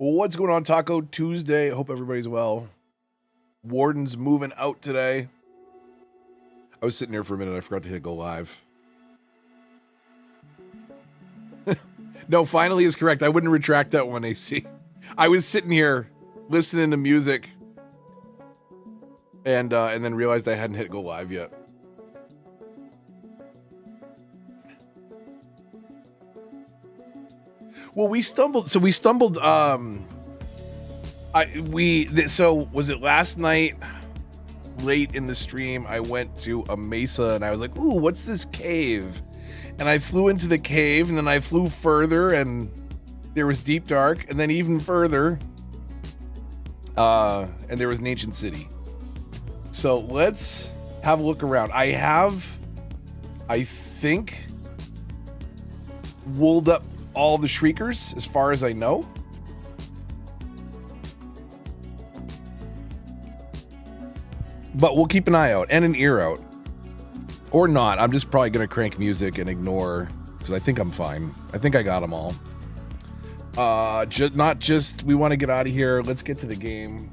Well, what's going on, Taco Tuesday? Hope everybody's well. Warden's moving out today. I was sitting here for a minute. I forgot to hit go live. No, finally is correct. I wouldn't retract that one, AC. I was sitting here listening to music and then realized I hadn't hit go live yet. Well, we stumbled. So was it last night? Late in the stream, I went to a mesa and I was like, "Ooh, what's this cave?" And I flew into the cave, and then I flew further, and there was deep dark, and then even further, and there was an ancient city. So let's have a look around. I think, wooled up all the shriekers as far as I know. But we'll keep an eye out and an ear out. Or not. I'm just probably going to crank music and ignore, because I think I'm fine. I think I got them all. We want to get out of here. Let's get to the game.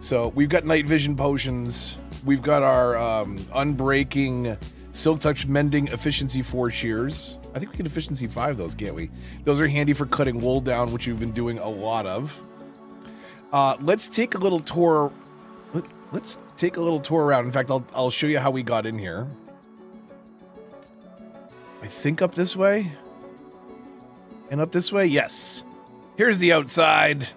So we've got night vision potions. We've got our unbreaking silk touch mending efficiency 4 shears. I think we can efficiency 5 those, can't we? Those are handy for cutting wool down, which we've been doing a lot of. Let's take a little tour. Let's take a little tour around. In fact, I'll show you how we got in here. I think up this way. And up this way, yes. Here's the outside.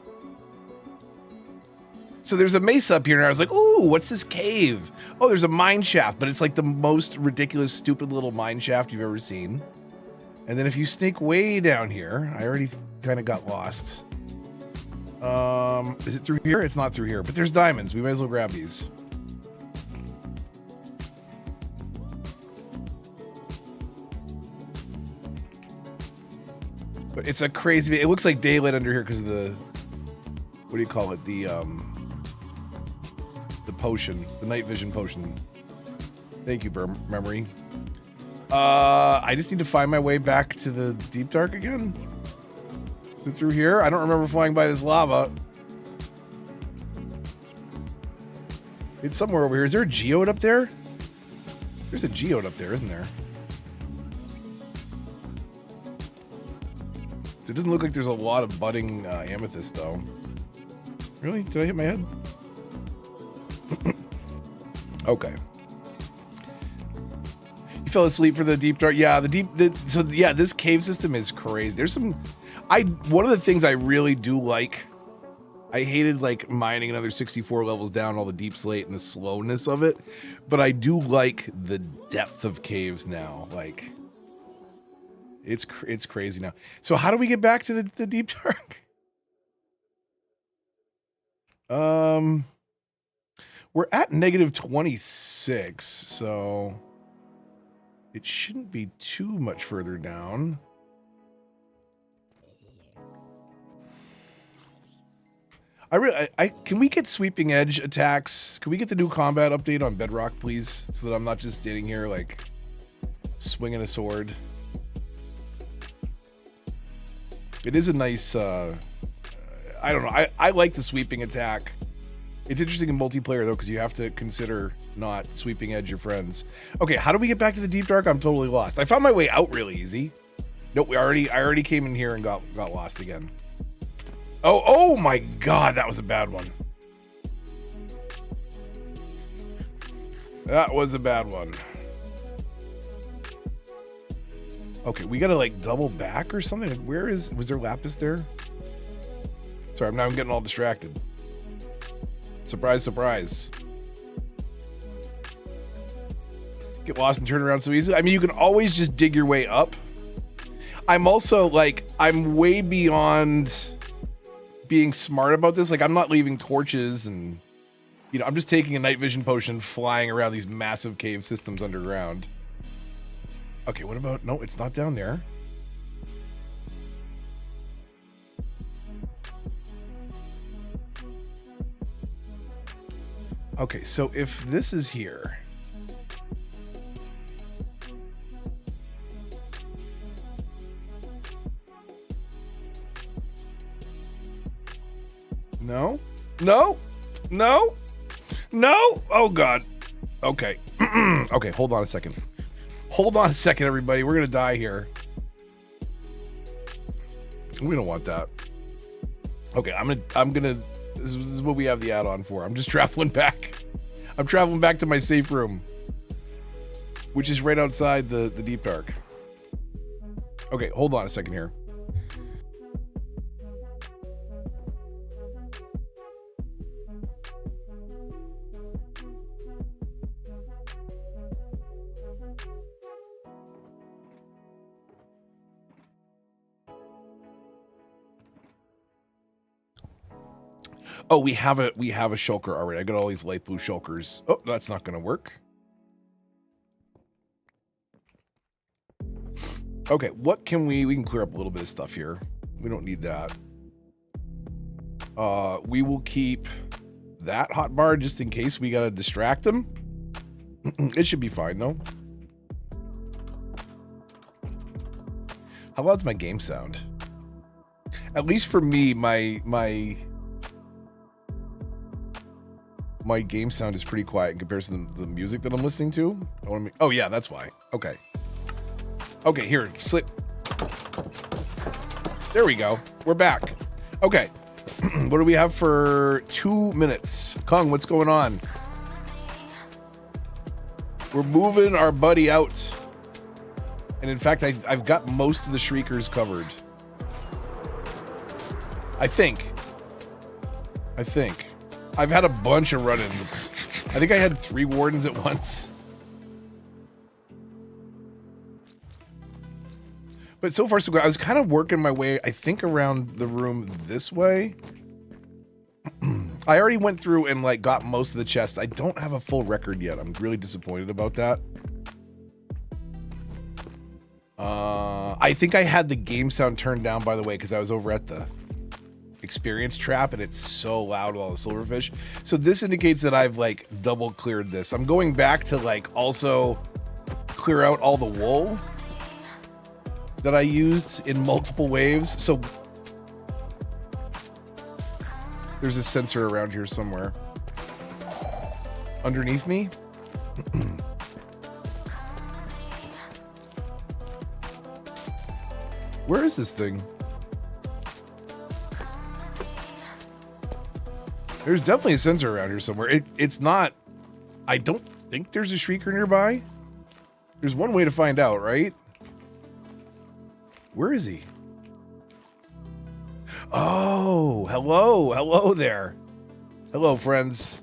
So there's a mesa up here, and I was like, "Ooh, what's this cave?" Oh, there's a mine shaft, but it's like the most ridiculous, stupid little mine shaft you've ever seen. And then if you sneak way down here, I already kind of got lost. Is it through here? It's not through here, but there's diamonds. We might as well grab these. But it's a crazy, it looks like daylight under here because of the, what do you call it? The potion, the night vision potion. Thank you, memory. I just need to find my way back to the deep dark again. Is it through here? I don't remember flying by this lava. It's somewhere over here. Is there a geode up there? There's a geode up there, isn't there? It doesn't look like there's a lot of budding amethyst, though. Really? Did I hit my head? Okay. You fell asleep for the deep dark? Yeah, this cave system is crazy. There's some... one of the things I really do like, I hated like mining another 64 levels down, all the deep slate and the slowness of it, but I do like the depth of caves now. Like, it's crazy now. So how do we get back to the deep dark? We're at -26, so it shouldn't be too much further down. Can we get sweeping edge attacks? Can we get the new combat update on Bedrock, please? So that I'm not just standing here, like, swinging a sword. It is a nice, I don't know. I like the sweeping attack. It's interesting in multiplayer, though, because you have to consider not sweeping edge your friends. Okay, how do we get back to the deep dark? I'm totally lost. I found my way out really easy. Nope, I already came in here and got lost again. Oh my God, that was a bad one. That was a bad one. Okay, we gotta like double back or something. Was there lapis there? Sorry, I'm getting all distracted. Surprise, surprise. Get lost and turn around so easily. I mean, you can always just dig your way up. I'm also like, I'm way beyond being smart about this. Like, I'm not leaving torches and, you know, I'm just taking a night vision potion, flying around these massive cave systems underground. Okay, what about, no, it's not down there. Okay, so if this is here, No? No? No? No? Oh, God. Okay. Okay, hold on a second. Hold on a second, everybody. We're going to die here. We don't want that. Okay, I'm gonna, this is what we have the add-on for. I'm just traveling back. I'm traveling back to my safe room, which is right outside the deep dark. Okay, hold on a second here. Oh, we have a shulker already. I got all these light blue shulkers. Oh, that's not gonna work. Okay, what can we can clear up a little bit of stuff here. We don't need that. We will keep that hotbar just in case we gotta distract them. It should be fine though. How loud's my game sound? At least for me, my game sound is pretty quiet in comparison to the music that I'm listening to. I want to make, oh yeah, that's why. Okay. Okay, here, slip. There we go. We're back. Okay. What do we have for 2 minutes? Kong, what's going on? We're moving our buddy out. And in fact, I've got most of the shriekers covered. I think. I've had a bunch of run-ins. I think I had 3 wardens at once. But so far so good. I was kind of working my way, I think, around the room this way. I already went through and like got most of the chests. I don't have a full record yet. I'm really disappointed about that. I think I had the game sound turned down, by the way, because I was over at the experience trap and it's so loud with all the silverfish. So this indicates that I've like double cleared this. I'm going back to like also clear out all the wool that I used in multiple waves. So there's a sensor around here somewhere. Underneath me? Where is this thing? There's definitely a sensor around here somewhere. It's not... I don't think there's a shrieker nearby. There's one way to find out, right? Where is he? Oh, hello. Hello there. Hello, friends.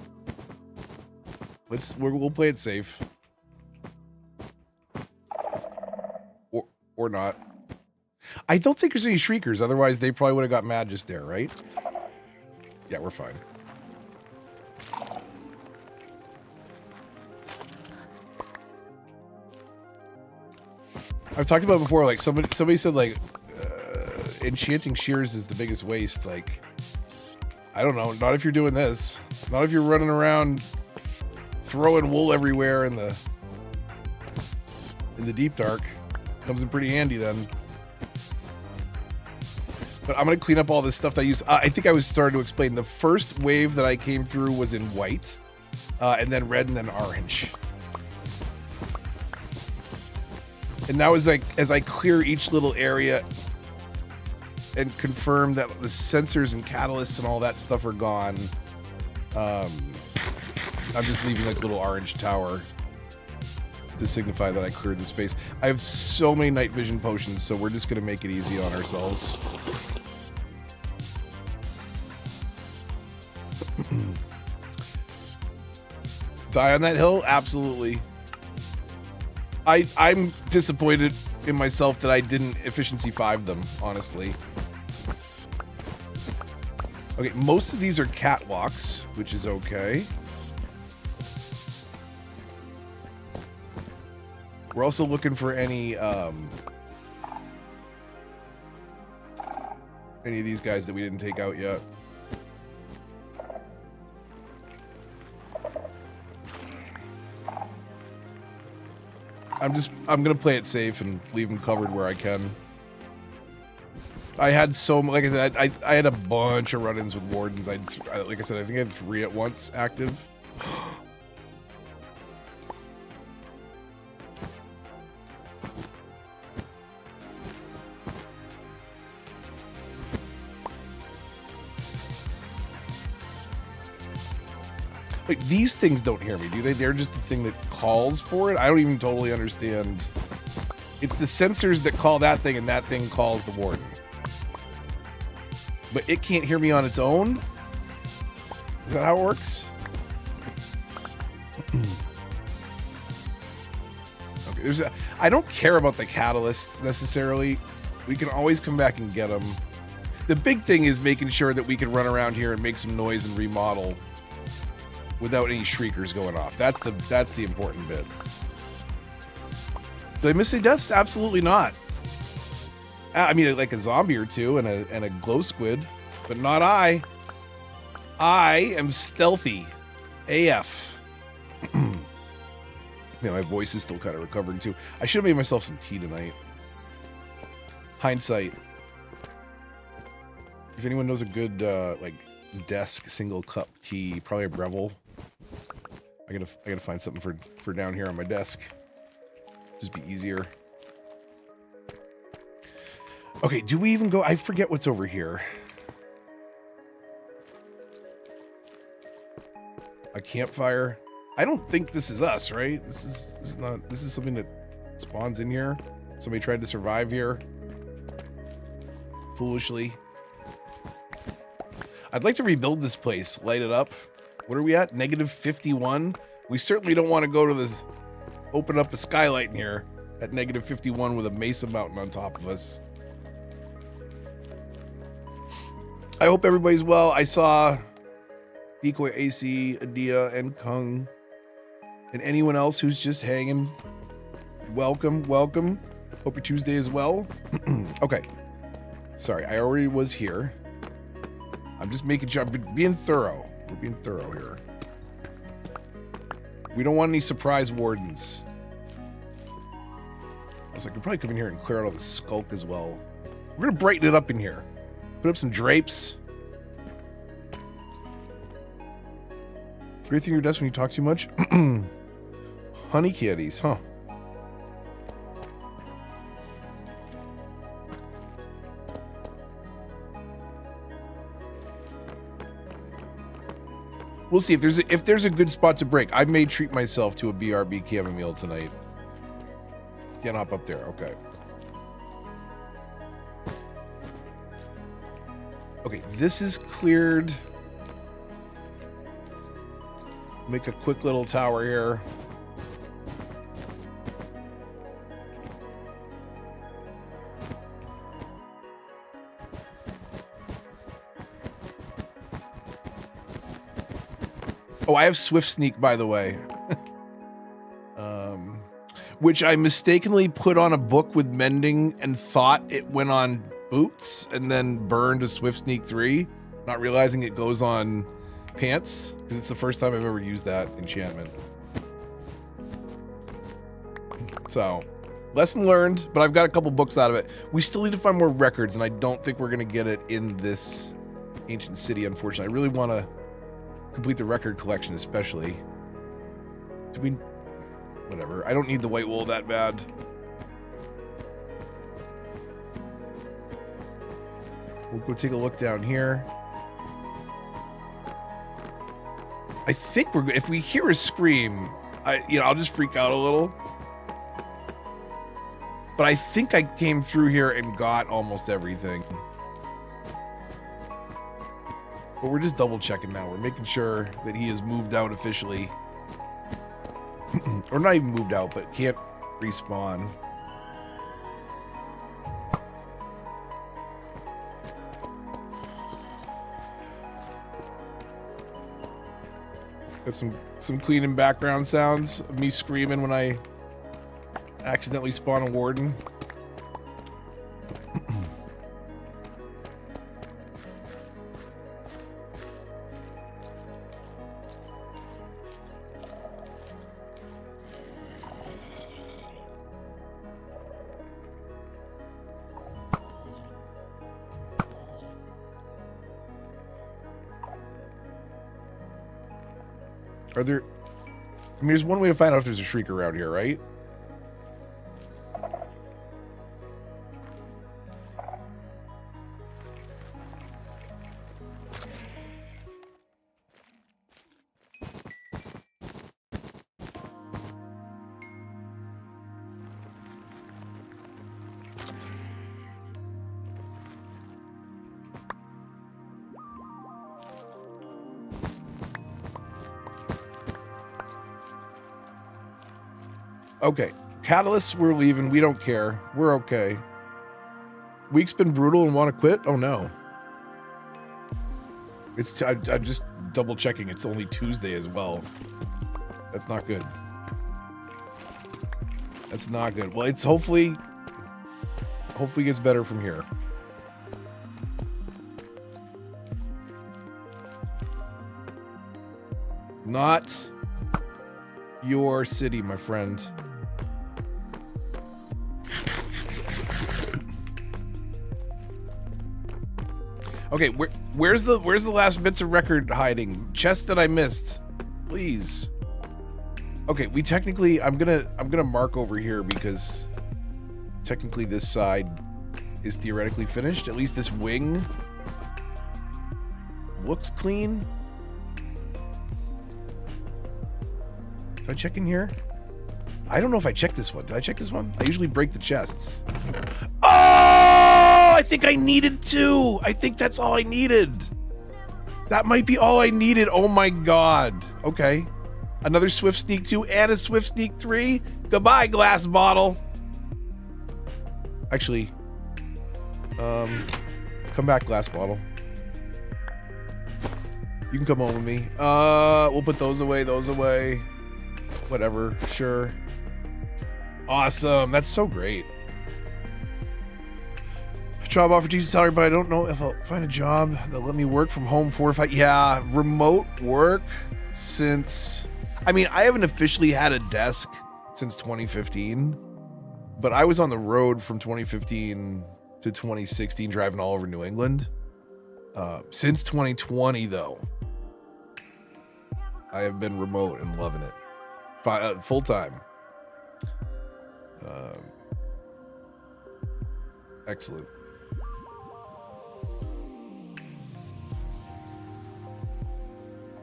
We'll play it safe. Or not. I don't think there's any shriekers. Otherwise, they probably would have got mad just there, right? Yeah, we're fine. I've talked about it before, like somebody said like enchanting shears is the biggest waste. Like, I don't know, not if you're doing this. Not if you're running around throwing wool everywhere in the deep dark. Comes in pretty handy then. But I'm gonna clean up all this stuff that I used. I think I was starting to explain. The first wave that I came through was in white, and then red, and then orange. And now as I clear each little area and confirm that the sensors and catalysts and all that stuff are gone, I'm just leaving like a little orange tower to signify that I cleared the space. I have so many night vision potions, so we're just gonna make it easy on ourselves. Die on that hill? Absolutely. I'm disappointed in myself that I didn't efficiency 5 them, honestly. Okay, most of these are catwalks, which is okay. We're also looking for any of these guys that we didn't take out yet. I'm gonna play it safe and leave them covered where I can. I had like I said, I had a bunch of run-ins with wardens. Like I said, I think I had 3 at once active. Like, these things don't hear me, do they? They're just the thing that calls for it. I don't even totally understand. It's the sensors that call that thing, and that thing calls the warden. But it can't hear me on its own? Is that how it works? Okay, I don't care about the catalysts necessarily. We can always come back and get them. The big thing is making sure that we can run around here and make some noise and remodel without any shriekers going off. That's the important bit. Did I miss any deaths? Absolutely not. I mean, like a zombie or two and a glow squid, but not I. I am stealthy AF. Yeah, my voice is still kind of recovering too. I should have made myself some tea tonight. Hindsight. If anyone knows a good like desk single cup tea, probably a Breville. I gotta find something for down here on my desk. Just be easier. Okay, do we even go? I forget what's over here. A campfire. I don't think this is us, right? This is not. This is something that spawns in here. Somebody tried to survive here. Foolishly. I'd like to rebuild this place, light it up. What are we at? -51? We certainly don't want to go to this, open up a skylight in here at -51 with a mesa mountain on top of us. I hope everybody's well. I saw Decoy AC, Adia, and Kung, and anyone else who's just hanging. Welcome, welcome. Hope your Tuesday is well. Okay. Sorry, I already was here. I'm just making sure, I'm being thorough. We're being thorough here. We don't want any surprise wardens. Also, I could probably come in here and clear out all the skulk as well. We're gonna brighten it up in here. Put up some drapes. Great thing your desk when you talk too much. Honey candies, huh? We'll see if there's a good spot to break. I may treat myself to a BRB chamomile tonight. Can't hop up there. Okay. Okay, this is cleared. Make a quick little tower here. Oh, I have Swift Sneak, by the way. Which I mistakenly put on a book with mending and thought it went on boots and then burned a Swift Sneak 3, not realizing it goes on pants, because it's the first time I've ever used that enchantment. So, lesson learned, but I've got a couple books out of it. We still need to find more records, and I don't think we're going to get it in this ancient city, unfortunately. I really want to complete the record collection, especially. Do we... Whatever. I don't need the white wool that bad. We'll go take a look down here. I think we're good. If we hear a scream, I'll just freak out a little. But I think I came through here and got almost everything. But we're just double checking now. We're making sure that he has moved out officially. Or not even moved out, but can't respawn. Got some cleaning background sounds of me screaming when I accidentally spawn a warden. Are there... I mean, there's one way to find out if there's a shriek around here, right? Okay. Catalysts, we're leaving. We don't care. We're okay. Week's been brutal and want to quit? Oh, no. It's I'm just double checking. It's only Tuesday as well. That's not good. That's not good. Well, it's hopefully gets better from here. Not your city, my friend. Okay, where's the last bits of record hiding? Chest that I missed, please. Okay, we technically I'm gonna mark over here because technically this side is theoretically finished. At least this wing looks clean. Did I check in here? I don't know if I checked this one. Did I check this one? I usually break the chests. Oh, I think I needed to. I think that's all I needed. That might be all I needed. Oh my God. Okay. Another Swift Sneak 2 and a Swift Sneak 3. Goodbye, glass bottle. Actually, come back, glass bottle. You can come home with me. We'll put those away, Whatever, sure. Awesome. That's so great. Job offer, decent salary, but I don't know if I'll find a job that'll let me work from home 4 or 5. Yeah, remote work since... I mean, I haven't officially had a desk since 2015, but I was on the road from 2015 to 2016 driving all over New England. Since 2020, though, I have been remote and loving it. Full time. Excellent.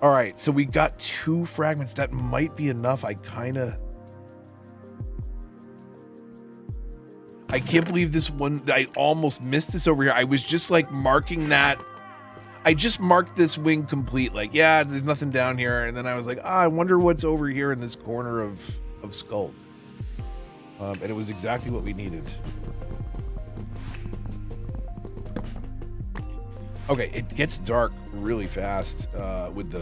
All right, so we got 2 fragments. That might be enough. I can't believe this one. I almost missed this over here. I was just like marking that. I just marked this wing complete. Like, yeah, there's nothing down here. And then I was like, I wonder what's over here in this corner of Skulk. And it was exactly what we needed. Okay, it gets dark really fast with the...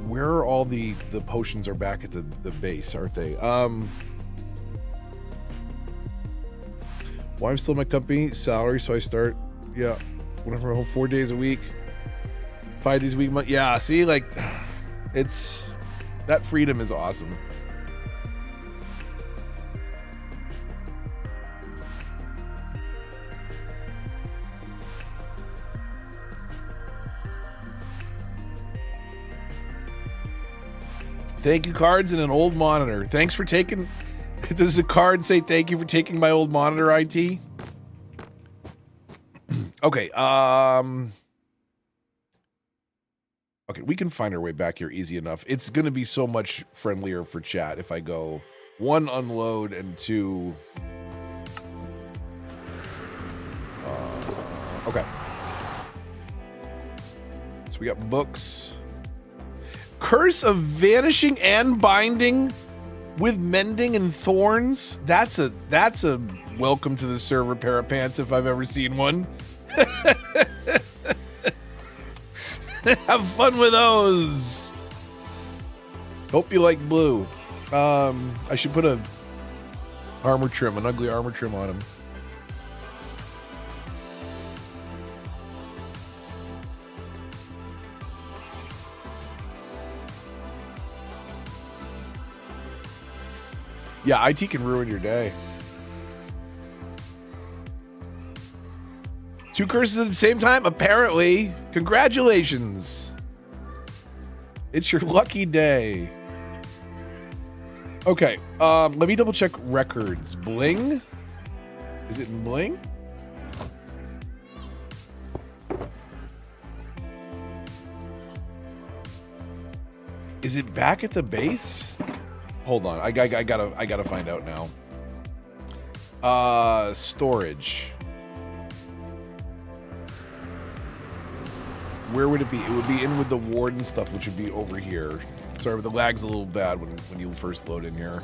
Where are all the potions are back at the base, aren't they? Well, I'm still in my company salary, so I start, yeah, whenever I'm home 4 days a week, 5 days a week. Yeah, see, like, it's, that freedom is awesome. Thank you cards and an old monitor. Thanks for taking... Does the card say thank you for taking my old monitor, IT? Okay, okay, we can find our way back here easy enough. It's going to be so much friendlier for chat if I go 1, unload, and 2... okay. So we got books. Curse of Vanishing and Binding with Mending and Thorns. That's a welcome to the server pair of pants if I've ever seen one. Have fun with those. Hope you like blue. I should put an ugly armor trim on him. Yeah, IT can ruin your day. 2 curses at the same time? Apparently. Congratulations. It's your lucky day. Okay, let me double check records. Bling? Is it in Bling? Is it back at the base? Hold on, I gotta find out now. Storage. Where would it be? It would be in with the Warden stuff, which would be over here. Sorry, but the lag's a little bad when you first load in here.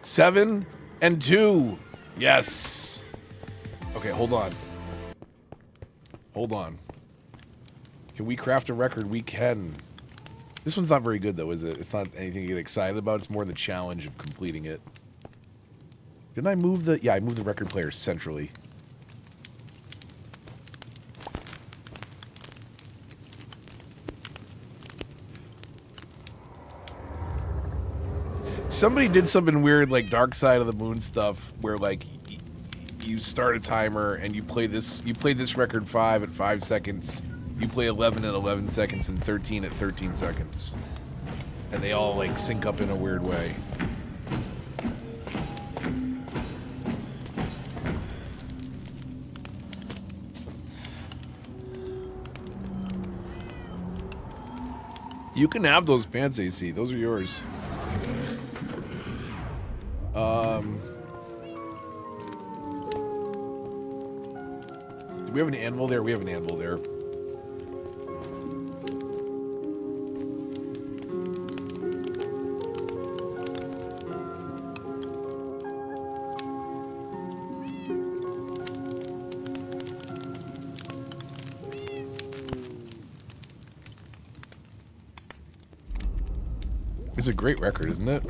7 and 2. Yes. Okay, hold on. Hold on. Can we craft a record? We can. This one's not very good, though, is it? It's not anything to get excited about. It's more the challenge of completing it. Didn't I move the... Yeah, I moved the record player centrally. Somebody did something weird, like Dark Side of the Moon stuff, where like you start a timer and you play this record 5 at 5 seconds, you play 11 at 11 seconds, and 13 at 13 seconds, and they all like sync up in a weird way. You can have those pants, AC. Those are yours. Do we have an anvil there? We have an anvil there. It's a great record, isn't it?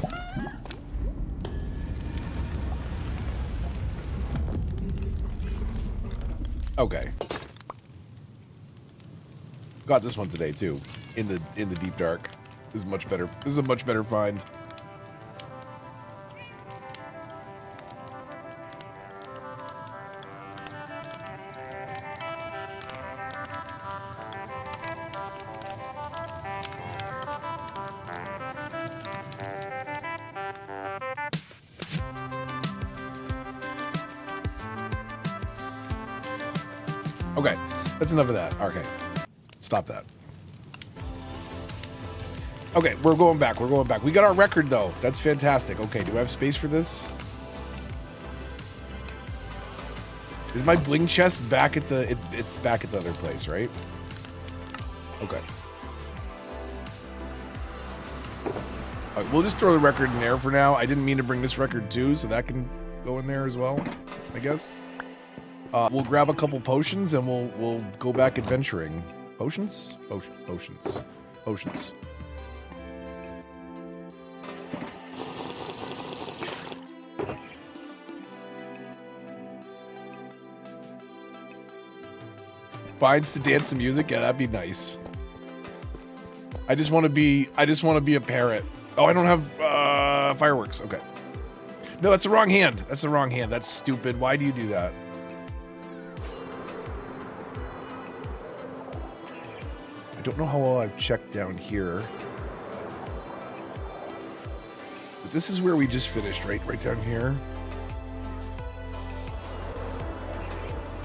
Okay. Got this one today too, in the deep dark. This is much better. This is a much better find. Okay, that's enough of that. Okay, stop that. Okay, we're going back. We're going back. We got our record, though. That's fantastic. Okay, do I have space for this? Is my bling chest back at the... it's back at the other place, right? Okay. All right, we'll just throw the record in there for now. I didn't mean to bring this record, too, so that can go in there as well, I guess. We'll grab a couple potions and we'll go back adventuring. Potions? Potions. Potions. Binds to dance to music? Yeah, that'd be nice. I just want to be a parrot. Oh, I don't have fireworks. Okay. No, that's the wrong hand. That's the wrong hand. That's stupid. Why do you do that? I don't know how well I've checked down here. But this is where we just finished, right? Right down here.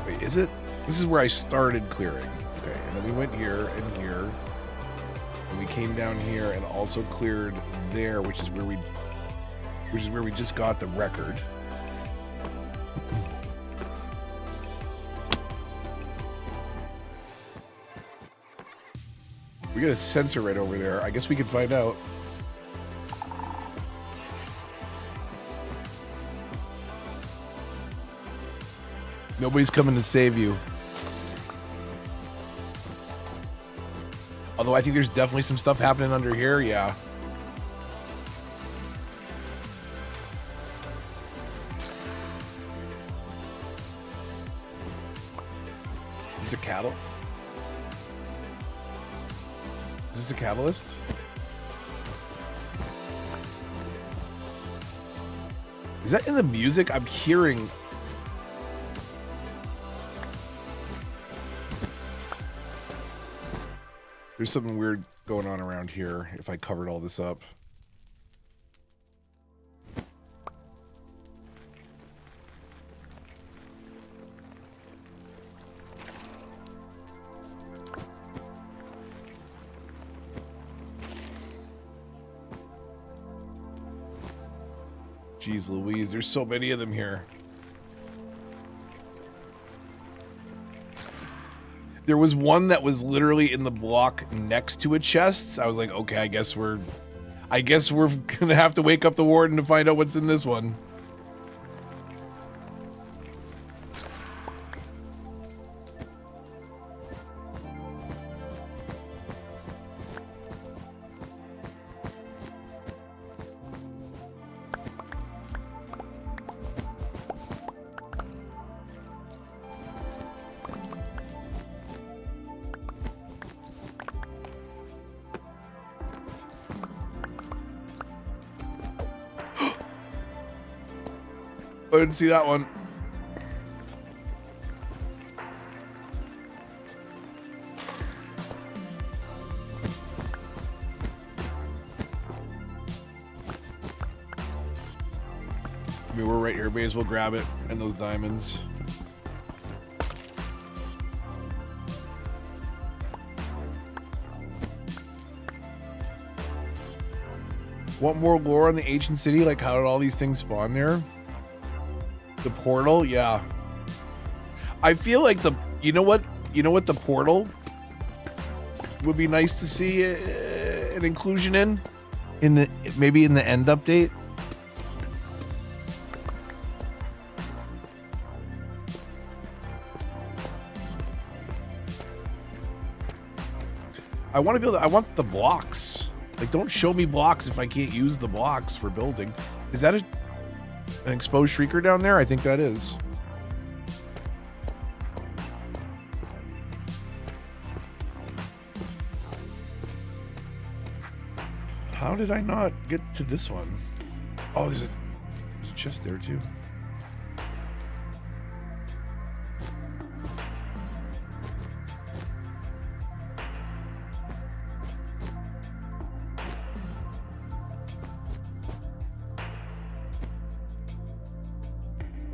Wait, is it? This is where I started clearing. Okay, and then we went here and here. And we came down here and also cleared there, which is where we just got the record. We got a sensor right over there. I guess we can find out. Nobody's coming to save you. Although I think there's definitely some stuff happening under here, yeah. Is this a cattle? Is this a catalyst? Is that in the music? I'm hearing... There's something weird going on around here if I covered all this up. Jeez Louise, there's so many of them here. There was one that was literally in the block next to a chest. I was like, okay, I guess we're gonna have to wake up the warden to find out what's in this one. I didn't see that one. I mean, we're right here. May as well grab it and those diamonds. Want more lore on the ancient city? Like, how did all these things spawn there? The portal, yeah. I feel like you know what the portal would be nice to see an inclusion in maybe in the end update. I want the blocks. Like, don't show me blocks if I can't use the blocks for building. Is that an exposed shrieker down there? I think that is. How did I not get to this one? Oh, there's a chest there too.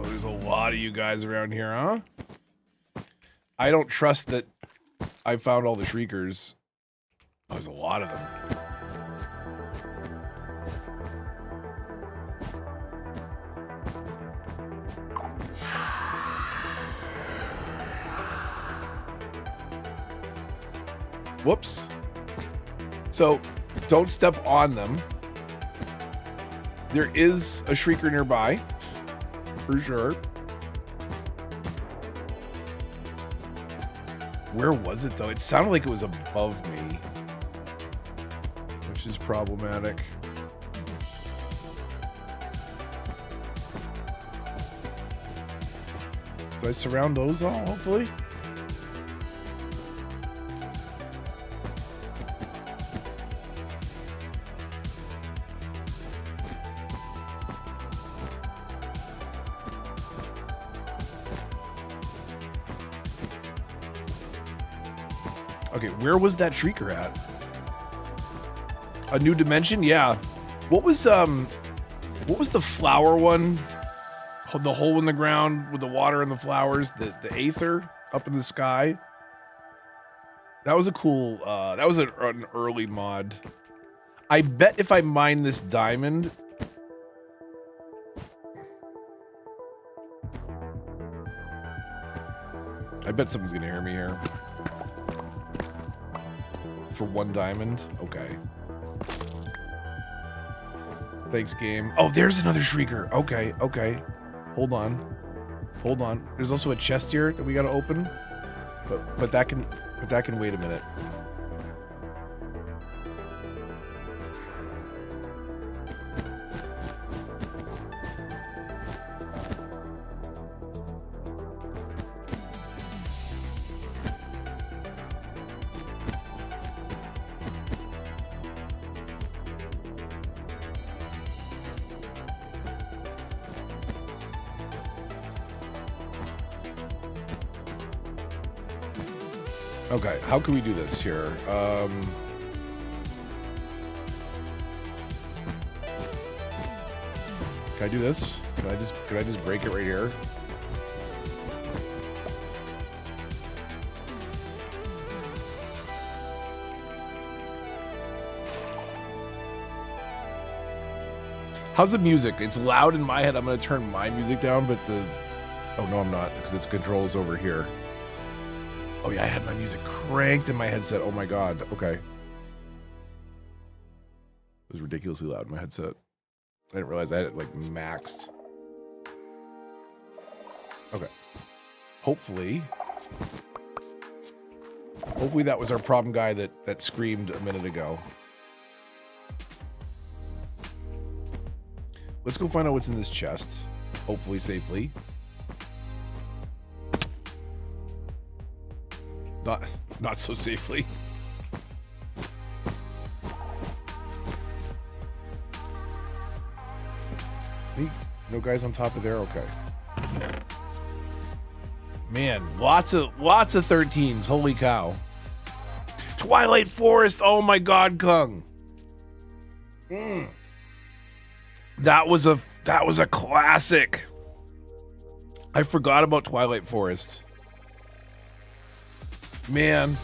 There's a lot of you guys around here, huh? I don't trust that I found all the shriekers. Oh, there's a lot of them. Whoops. So, don't step on them. There is a shrieker nearby. For sure. Where was it though? It sounded like it was above me, which is problematic. Do I surround those all, hopefully? Okay, where was that shrieker at? A new dimension? Yeah. What was the flower one? The hole in the ground with the water and the flowers, the aether up in the sky. That was a cool that was an early mod. I bet if I mine this diamond, I bet someone's gonna hear me here. For 1 diamond? Okay. Thanks, game. Oh, there's another shrieker. Okay, okay. Hold on. Hold on. There's also a chest here that we gotta open. But that can wait a minute. Okay, how can we do this here? Can I do this? Can I just break it right here? How's the music? It's loud in my head. I'm gonna turn my music down, but oh no, I'm not, because its controls over here. Oh yeah, I had my music cranked in my headset. Oh my god. Okay. It was ridiculously loud in my headset. I didn't realize I had it like maxed. Okay. Hopefully that was our problem guy that screamed a minute ago. Let's go find out what's in this chest. Hopefully safely. Not so safely. No guys on top of there? Okay. Man, lots of 13s. Holy cow. Twilight Forest. Oh my god, Kung. That was a classic. I forgot about Twilight Forest. Man.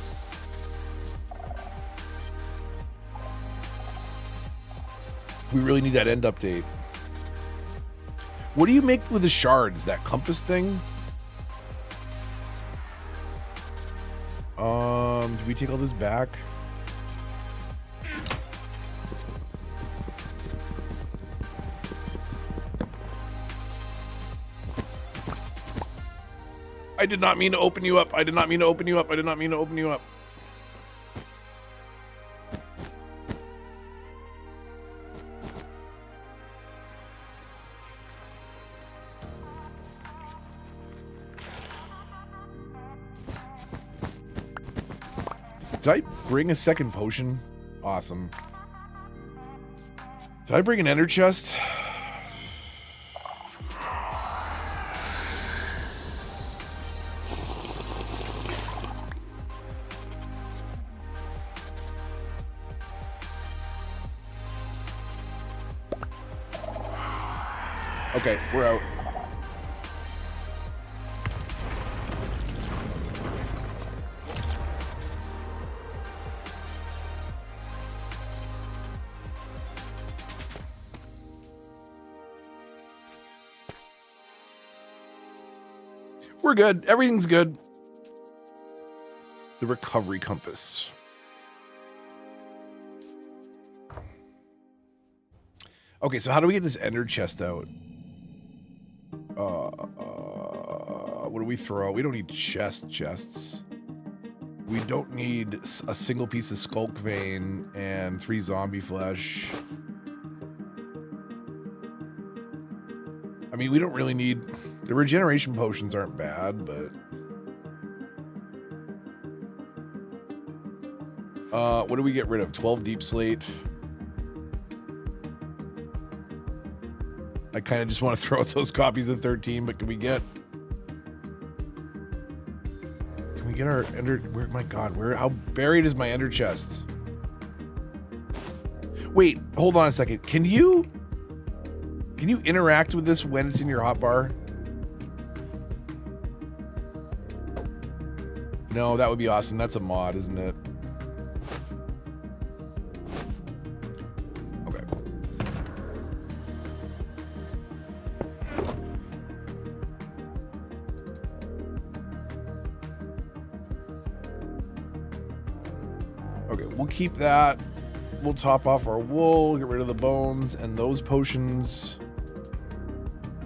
We really need that end update. What do you make with the shards? That compass thing? Do we take all this back? I did not mean to open you up. I did not mean to open you up. I did not mean to open you up. Did I bring a second potion? Awesome. Did I bring an ender chest? Okay, we're out. We're good. Everything's good. The recovery compass. Okay, so how do we get this ender chest out? What do we throw? We don't need chests. We don't need a single piece of skulk vein and 3 zombie flesh. I mean, we don't really need... The regeneration potions aren't bad, but... what do we get rid of? 12 deep slate. I kind of just want to throw out those copies of 13, but can we get our ender... Where, my god, how buried is my ender chest? Wait, hold on a second. Can you interact with this when it's in your hotbar? No, that would be awesome. That's a mod, isn't it? Okay. Okay, we'll keep that. We'll top off our wool, get rid of the bones and those potions.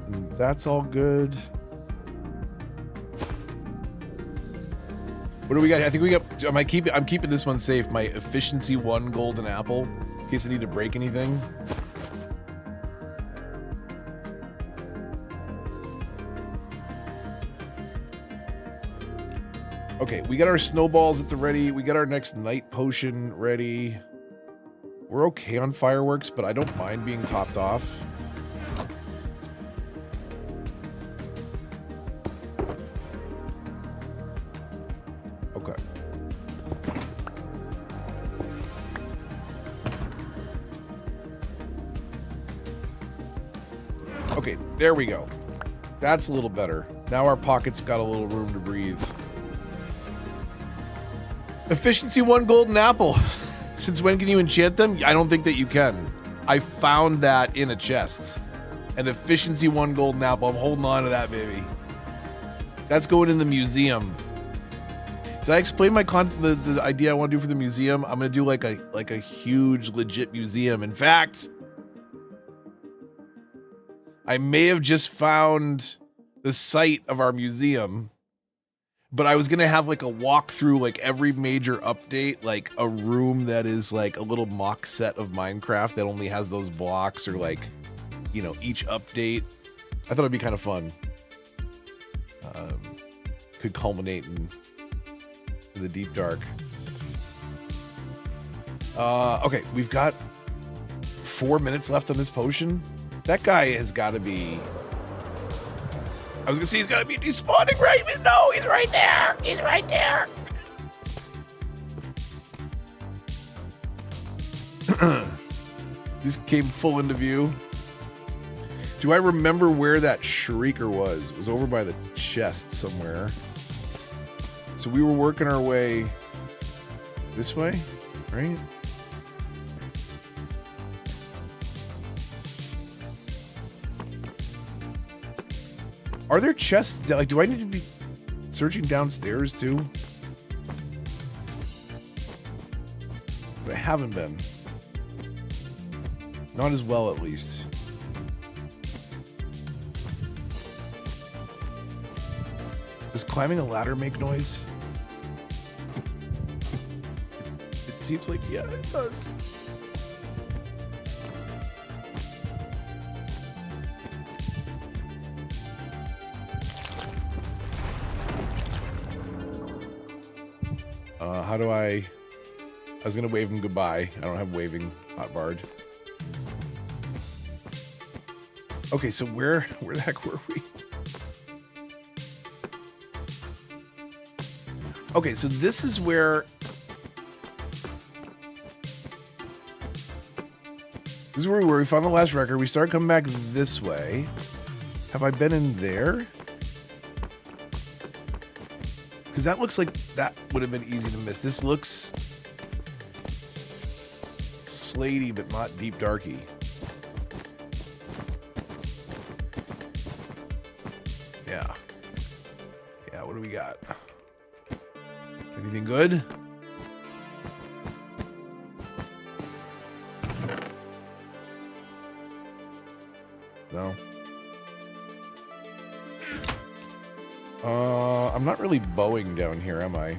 And that's all good. What do we got? I think we got... I'm keeping this one safe. My efficiency 1 golden apple. In case I need to break anything. Okay, we got our snowballs at the ready. We got our next night potion ready. We're okay on fireworks, but I don't mind being topped off. Okay. There we go. That's a little better. Now our pockets got a little room to breathe. Efficiency 1 golden apple. Since when can you enchant them? I don't think that you can. I found that in a chest. An efficiency 1 golden apple. I'm holding on to that, baby. That's going in the museum. Did I explain my the idea I want to do for the museum? I'm gonna do like a huge legit museum. In fact, I may have just found the site of our museum, but I was gonna have like a walkthrough, like every major update, like a room that is like a little mock set of Minecraft that only has those blocks, or like, you know, each update. I thought it'd be kind of fun. Could culminate in the deep dark. Okay, we've got 4 minutes left on this potion. That guy has got to be... I was gonna say he's got to be despawning, right? No, he's right there. He's right there. This came full into view. Do I remember where that shrieker was? It was over by the chest somewhere. So we were working our way this way, right? Are there chests? Like, do I need to be searching downstairs too? I haven't been. Not as well, at least. Does climbing a ladder make noise? It seems like, yeah, it does. How do I was gonna wave him goodbye. I don't have waving hotbard. Okay, so where the heck were we? Okay, so this is where... This is where we were. We found the last record. We started coming back this way. Have I been in there? Because that looks like that would have been easy to miss. This looks... slatey, but not deep darky. Yeah. Yeah, what do we got? Anything good? No. I'm not really bowing down here, am I?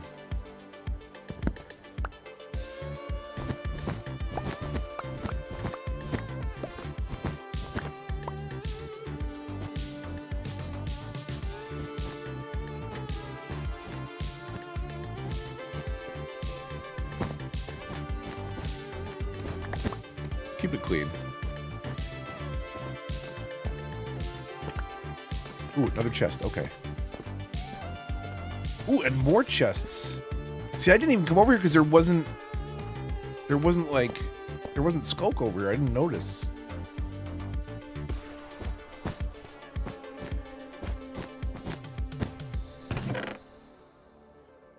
Keep it clean. Ooh, another chest. Okay. Ooh, and more chests. See, I didn't even come over here because there wasn't Skulk over here. I didn't notice.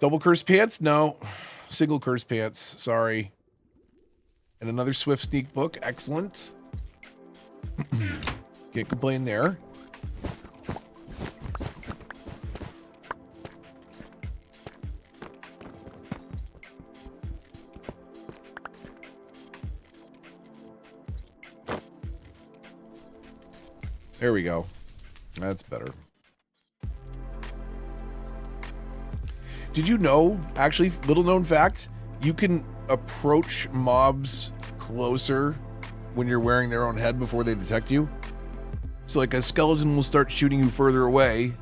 Double cursed pants? No. Single cursed pants. Sorry. And another Swift Sneak book. Excellent. Can't complain there. There we go. That's better. Did you know, actually, little known fact, you can approach mobs closer when you're wearing their own head before they detect you? So like a skeleton will start shooting you further away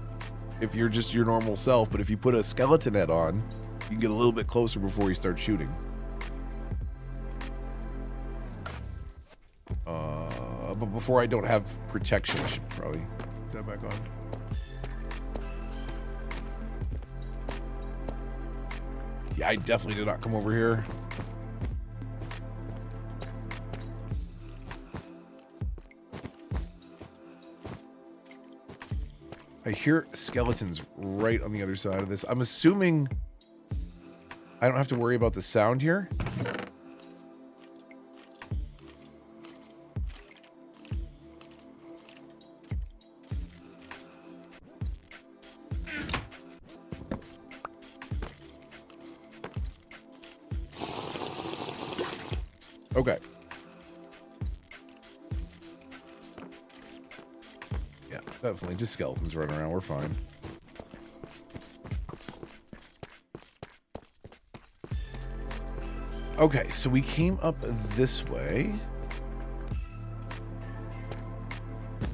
if you're just your normal self, but if you put a skeleton head on, you can get a little bit closer before you start shooting. But before I don't have protection, I should probably put that back on. Yeah, I definitely did not come over here. I hear skeletons right on the other side of this. I'm assuming I don't have to worry about the sound here. Okay. Yeah, definitely. Just skeletons running around. We're fine. Okay, so we came up this way.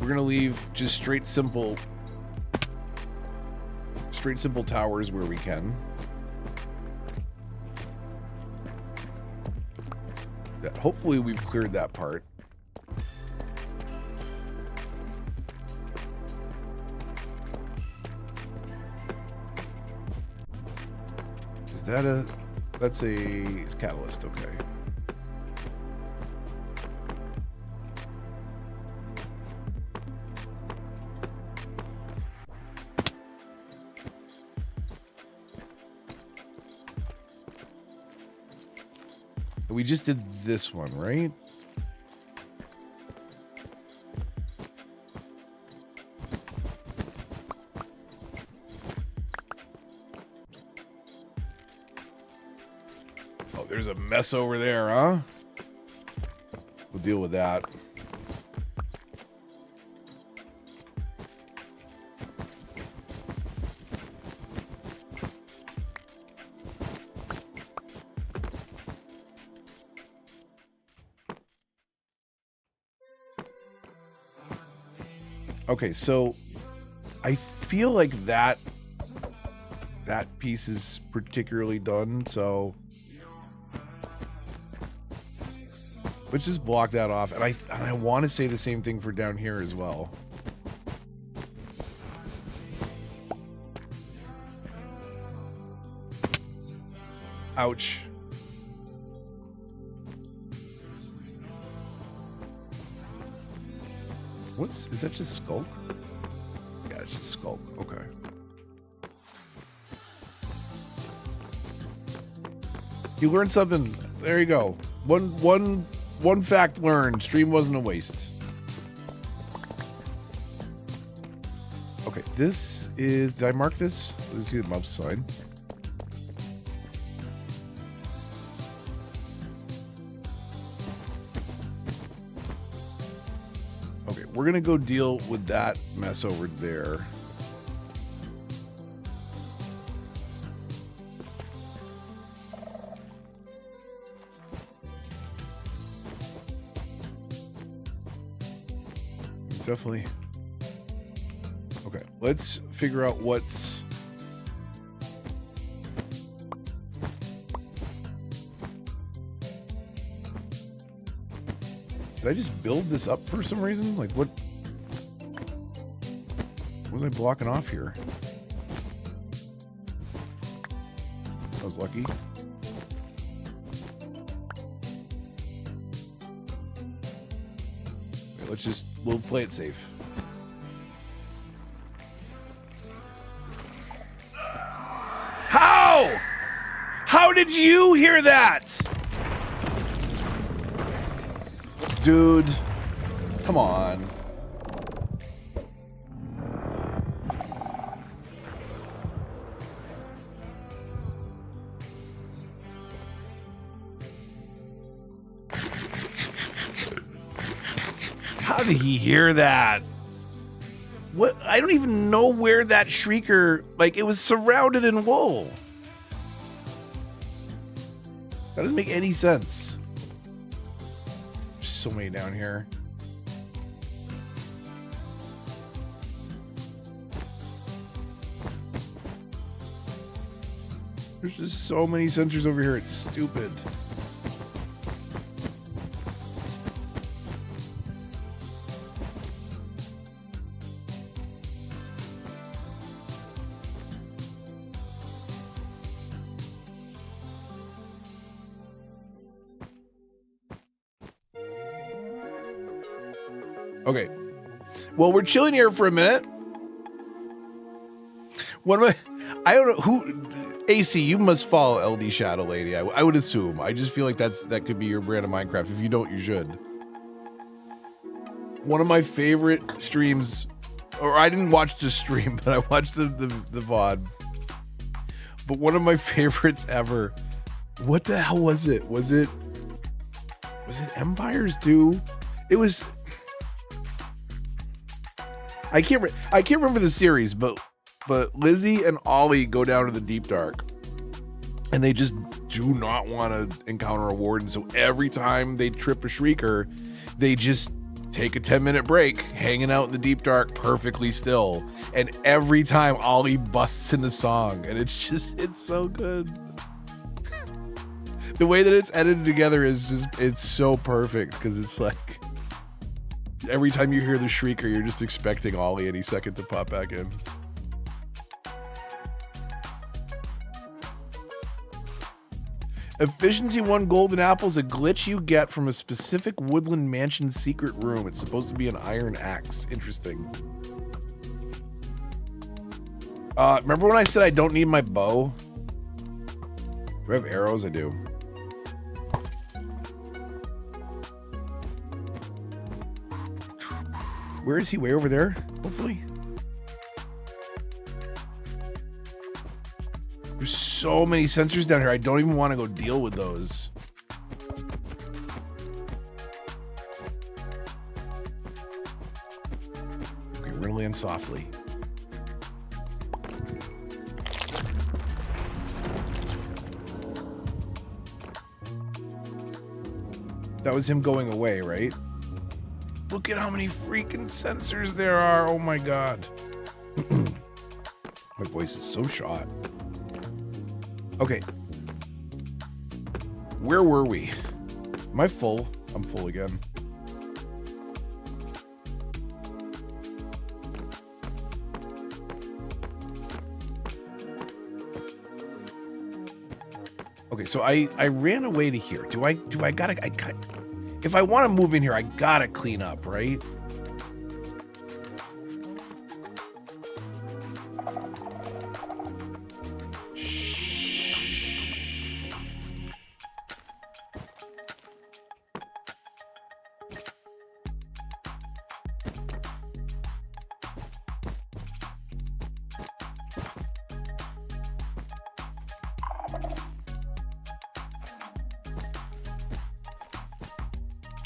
We're gonna leave just straight simple towers where we can. Yeah, hopefully we've cleared that part. Is that a... That's a catalyst, okay. We just did this one, right? Oh, there's a mess over there, huh? We'll deal with that. Okay, so I feel like that piece is particularly done, so let's just block that off. And I want to say the same thing for down here as well. Ouch. Is that just skulk? Yeah, it's just skulk. Okay. You learned something. There you go. One fact learned. Stream wasn't a waste. Okay, this is... Did I mark this? Let's see the mouse sign. We're gonna go deal with that mess over there. Definitely. Okay, let's figure out what's... Did I just build this up for some reason? Like, what was I blocking off here? I was lucky. Okay, we'll play it safe. How? How did you hear that? Dude, come on. How did he hear that? What? I don't even know where that shrieker, like, it was surrounded in wool. That doesn't make any sense. So many down here. There's just so many sensors over here. It's stupid. Okay. Well, we're chilling here for a minute. One of my, I don't know who. AC, you must follow LD Shadow Lady. I would assume. I just feel like that could be your brand of Minecraft. If you don't, you should. One of my favorite streams, or I didn't watch the stream, but I watched the VOD. But one of my favorites ever. What the hell was it? Was it Empires 2? It was. I can't remember the series, but Lizzie and Ollie go down to the Deep Dark, and they just do not want to encounter a warden. So every time they trip a shrieker, they just take a 10-minute break, hanging out in the Deep Dark, perfectly still. And every time Ollie busts into song, and it's so good. The way that it's edited together is it's so perfect, because it's like every time you hear the shrieker, you're just expecting Ollie any second to pop back in. Efficiency 1 golden apple is a glitch you get from a specific woodland mansion secret room. It's supposed to be an iron axe. Interesting. Remember when I said I don't need my bow? Do I have arrows? I do. Where is he? Way over there, hopefully. There's so many sensors down here. I don't even want to go deal with those. Okay, we're gonna land softly. That was him going away, right? Look at how many freaking sensors there are. Oh my God. My voice is so shot. Okay. Where were we? Am I full? I'm full again. Okay, so I ran away to here. Do I gotta, if I want to move in here, I gotta clean up, right?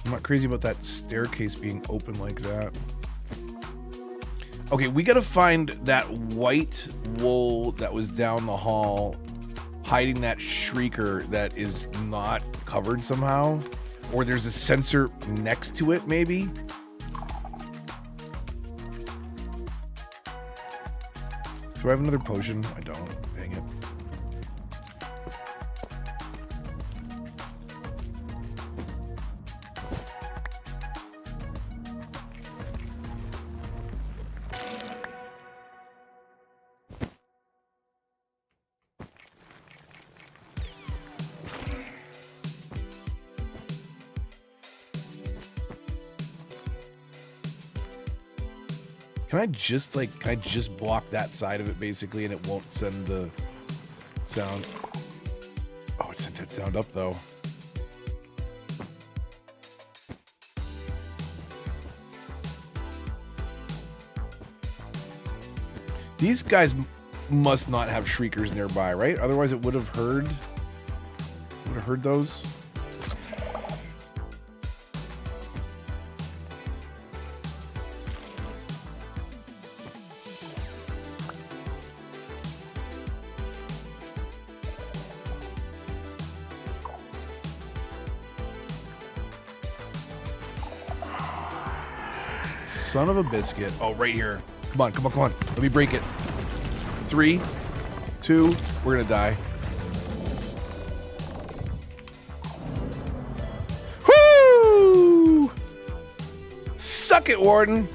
I'm not crazy about that staircase being open like that. Okay, we gotta find that white wool that was down the hall, hiding that shrieker that is not covered somehow. Or there's a sensor next to it, maybe? Do I have another potion? I don't. Dang it. Can I just block that side of it basically and it won't send the sound? Oh, it sent that sound up though. These guys must not have shriekers nearby, right? Otherwise it would have heard those. Son of a biscuit. Oh, right here. Come on, come on, come on. Let me break it. 3, 2, we're gonna die. Whoo! Suck it, Warden.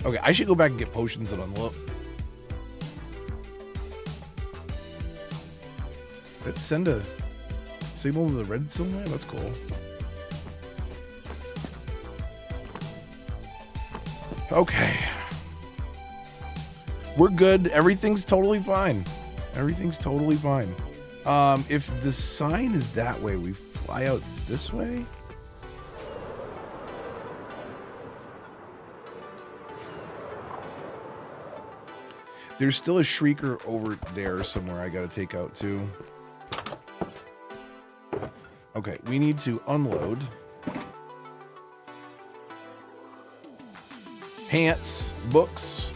Okay, I should go back and get potions and unload. Let's send a signal to the red somewhere. That's cool. Okay. We're good. Everything's totally fine. Everything's totally fine. If the sign is that way, we fly out this way? There's still a shrieker over there somewhere I gotta take out too. Okay, we need to unload. Pants, books,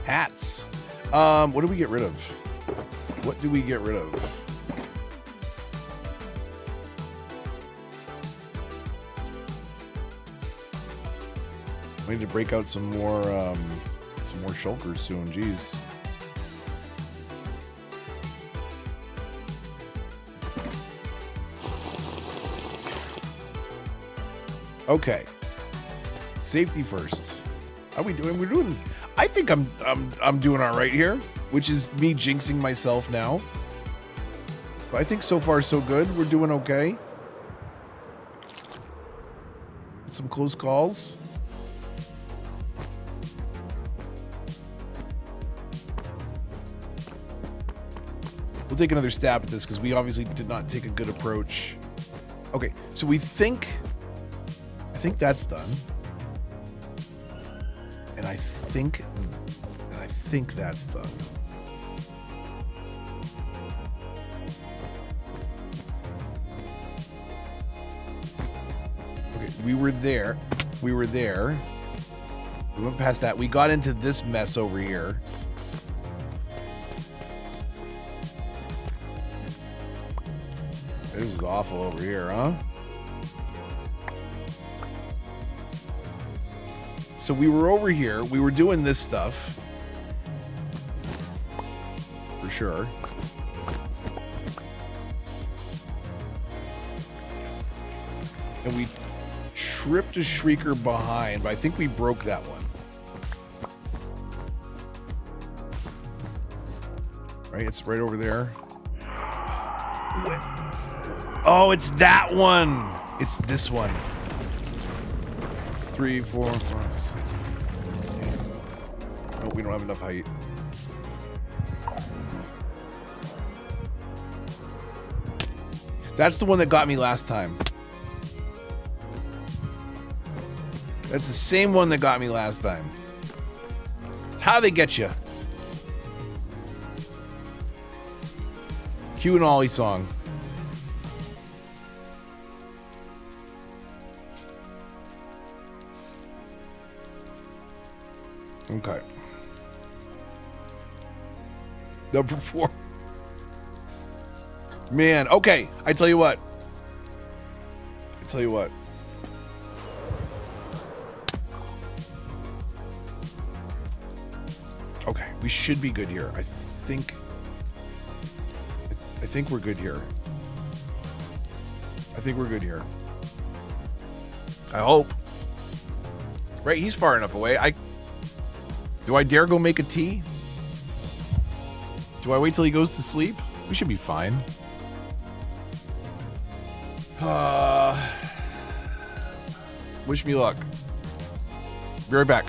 hats. What do we get rid of? What do we get rid of? We need to break out some more shulkers soon. Jeez. Okay. Safety first. How are we doing? We're doing. I think I'm doing all right here, which is me jinxing myself now. But I think so far so good. We're doing okay. Some close calls. We'll take another stab at this because we obviously did not take a good approach. Okay, so I think that's done. And I think that's done. Okay, we were there. We went past that. We got into this mess over here. This is awful over here, huh? So we were over here. We were doing this stuff. For sure. And we tripped a shrieker behind, but I think we broke that one. Right? It's right over there. What? Oh, it's that one. It's this one. 3, 4, 5, 6, 8. No, we don't have enough height. That's the one that got me last time. That's the same one that got me last time. How they get you? Cue an Ollie song. Okay. Number 4. Man, okay. I tell you what. Okay, we should be good here. I think we're good here. I hope. Right, he's far enough away. Do I dare go make a tea? Do I wait till he goes to sleep? We should be fine. Wish me luck. Be right back.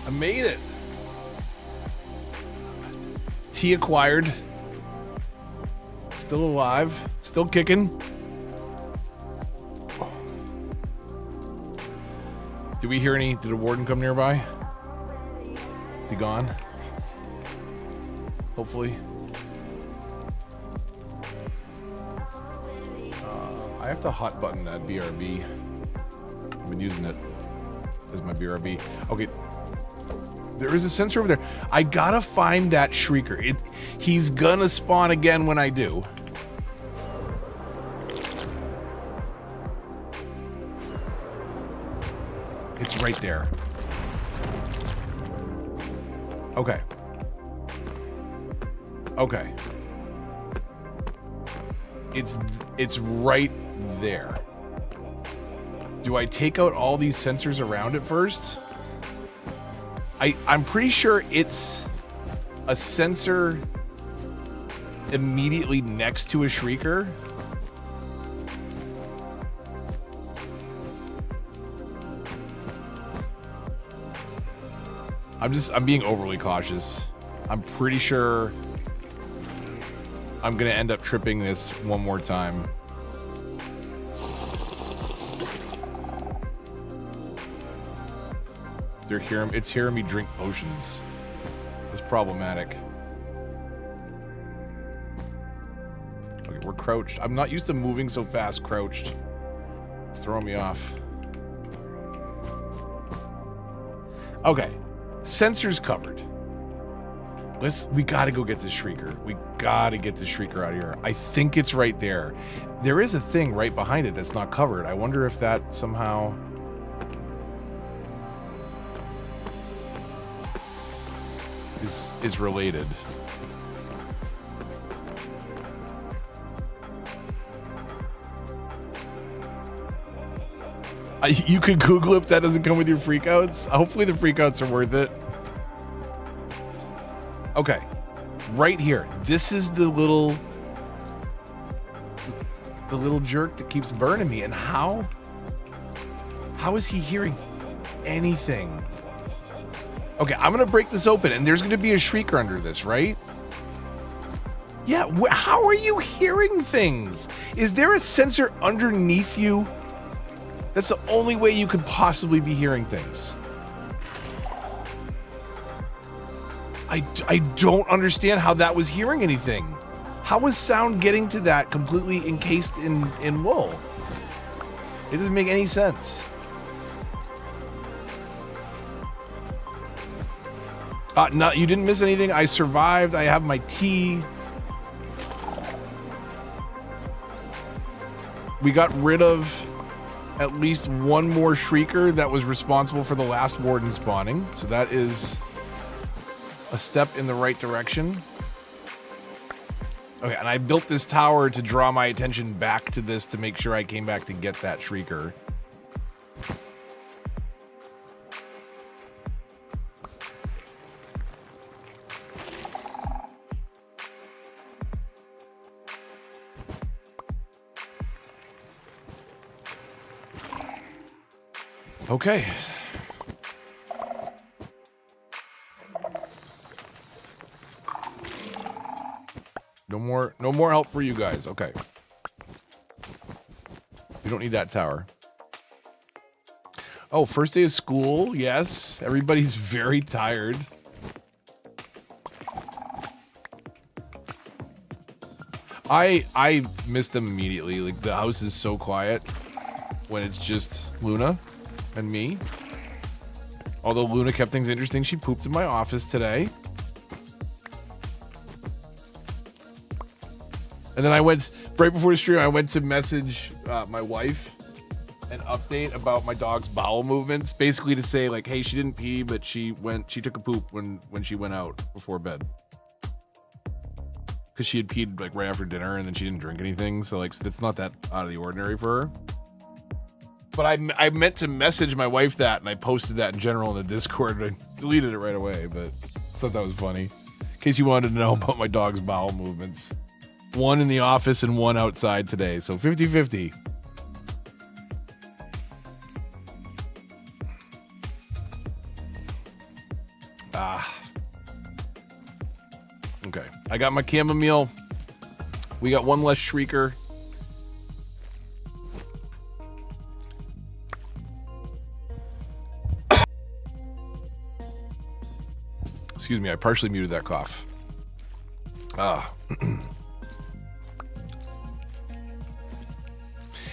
I made it. T acquired. Still alive. Still kicking. Did we hear any? Did a warden come nearby? Is he gone? Hopefully. I have to hot button that BRB. I've been using it as my BRB. Okay. There is a sensor over there. I gotta find that shrieker. He's gonna spawn again when I do. It's right there. Okay. Okay. It's right there. Do I take out all these sensors around it first? I'm pretty sure it's a sensor immediately next to a shrieker. I'm being overly cautious. I'm pretty sure I'm gonna end up tripping this one more time. It's hearing me drink potions. It's problematic. Okay, we're crouched. I'm not used to moving so fast crouched. It's throwing me off. Okay. Sensors covered. We gotta go get this shrieker. We gotta get this shrieker out of here. I think it's right there. There is a thing right behind it that's not covered. I wonder if that somehow... is related. You could Google if that doesn't come with your freakouts. Hopefully the freakouts are worth it. Okay, right here. This is the little jerk that keeps burning me. And how is he hearing anything? Okay, I'm gonna break this open, and there's gonna be a shrieker under this, right? Yeah, how are you hearing things? Is there a sensor underneath you? That's the only way you could possibly be hearing things. I don't understand how that was hearing anything. How was sound getting to that completely encased in wool? It doesn't make any sense. No, you didn't miss anything. I survived. I have my tea. We got rid of at least one more shrieker that was responsible for the last warden spawning. So that is a step in the right direction. Okay, and I built this tower to draw my attention back to this to make sure I came back to get that shrieker. Okay. No more help for you guys. Okay. We don't need that tower. Oh, first day of school. Yes. Everybody's very tired. I missed them immediately. Like, the house is so quiet when it's just Luna and me. Although Luna kept things interesting, she pooped in my office today. And then I went, right before the stream, I went to message my wife an update about my dog's bowel movements, basically to say, like, hey, she didn't pee, but she took a poop when she went out before bed. Because she had peed, like, right after dinner, and then she didn't drink anything, so, like, it's not that out of the ordinary for her. But I meant to message my wife that, and I posted that in general in the Discord, and I deleted it right away, but I thought that was funny. In case you wanted to know about my dog's bowel movements. One in the office and one outside today, so 50-50. Okay, I got my chamomile. We got one less shrieker. Excuse me, I partially muted that cough.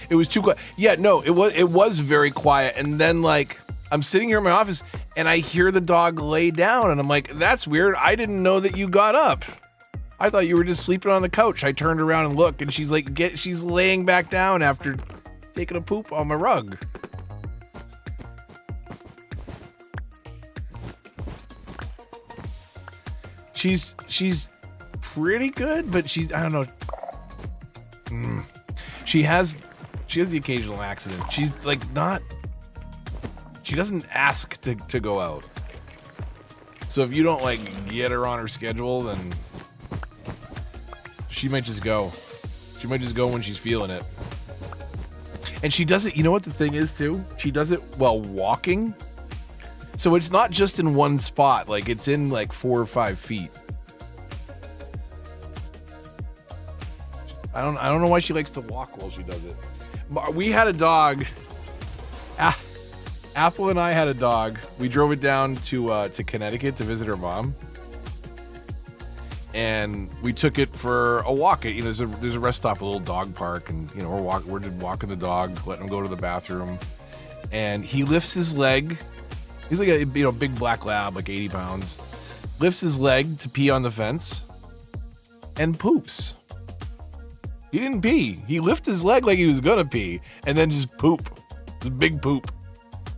It was too quiet. Yeah, no, it was very quiet. And then like I'm sitting here in my office and I hear the dog lay down and I'm like, that's weird. I didn't know that you got up. I thought you were just sleeping on the couch. I turned around and looked and she's like, she's laying back down after taking a poop on my rug. She's pretty good, but I don't know. She has the occasional accident. She's like she doesn't ask to go out. So if you don't like get her on her schedule, then she might just go. She might just go when she's feeling it. And she does it, you know what the thing is too? She does it while walking. So it's not just in one spot, like it's in like 4 or 5 feet. I don't know why she likes to walk while she does it. We had a dog. Apple and I had a dog. We drove it down to Connecticut to visit her mom, and we took it for a walk. There's a rest stop, a little dog park, and we're walking the dog, letting him go to the bathroom, and he lifts his leg. He's like a big black lab, like 80 pounds. Lifts his leg to pee on the fence, and poops. He didn't pee. He lifted his leg like he was gonna pee, and then just poop. Just big poop.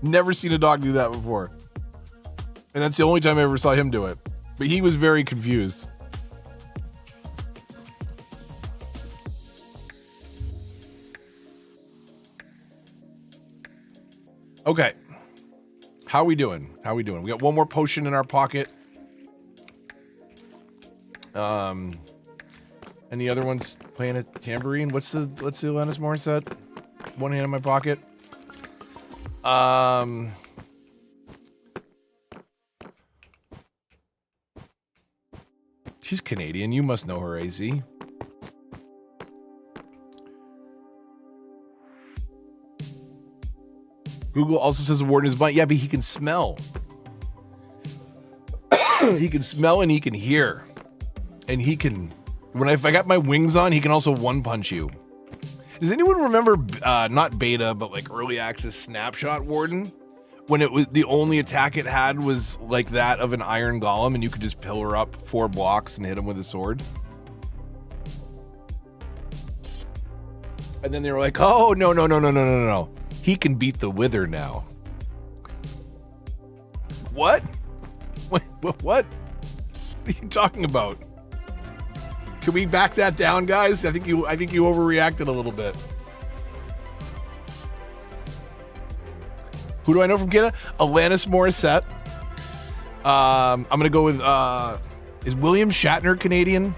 Never seen a dog do that before. And that's the only time I ever saw him do it. But he was very confused. Okay. How are we doing? We got one more potion in our pocket. And the other one's playing a tambourine. What's the Alanis Morissette? One hand in my pocket. She's Canadian. You must know her, AZ. Google also says the warden is blind. Yeah, but he can smell. He can smell and he can hear. And he can... If I got my wings on, he can also one-punch you. Does anyone remember, not beta, but like early access Snapshot Warden? When it was the only attack it had was like that of an iron golem, and you could just pillar up 4 blocks and hit him with a sword. And then they were like, oh, no. He can beat the Wither now. What? What are you talking about? Can we back that down, guys? I think you overreacted a little bit. Who do I know from Canada? Alanis Morissette. I'm gonna go with is William Shatner Canadian?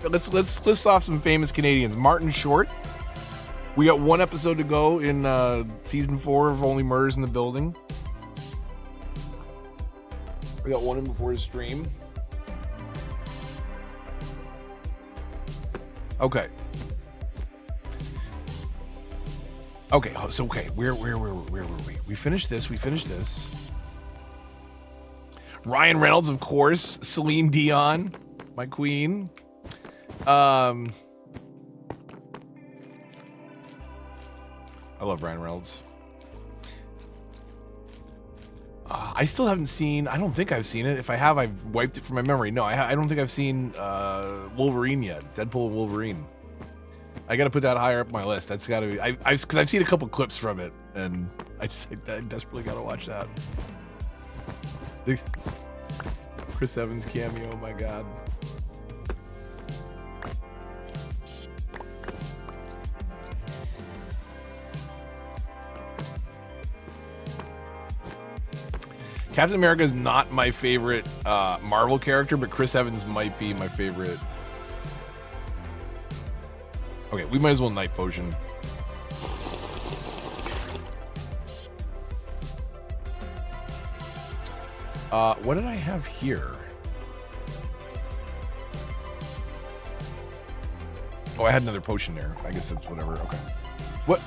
Let's list off some famous Canadians. Martin Short. We got 1 episode to go in season 4 of Only Murders in the Building. We got one in before his stream. Okay. So where were we? We finished this. Ryan Reynolds, of course. Celine Dion, my queen. I love Ryan Reynolds. I still haven't seen... I don't think I've seen it. If I have, I've wiped it from my memory. No, I don't think I've seen Wolverine yet. Deadpool and Wolverine. I got to put that higher up my list. That's got to be... Because I've seen a couple clips from it, and I desperately got to watch that. Chris Evans cameo, oh my God. Captain America is not my favorite Marvel character, but Chris Evans might be my favorite. Okay, we might as well night potion. What did I have here? Oh, I had another potion there. I guess that's whatever. Okay. What?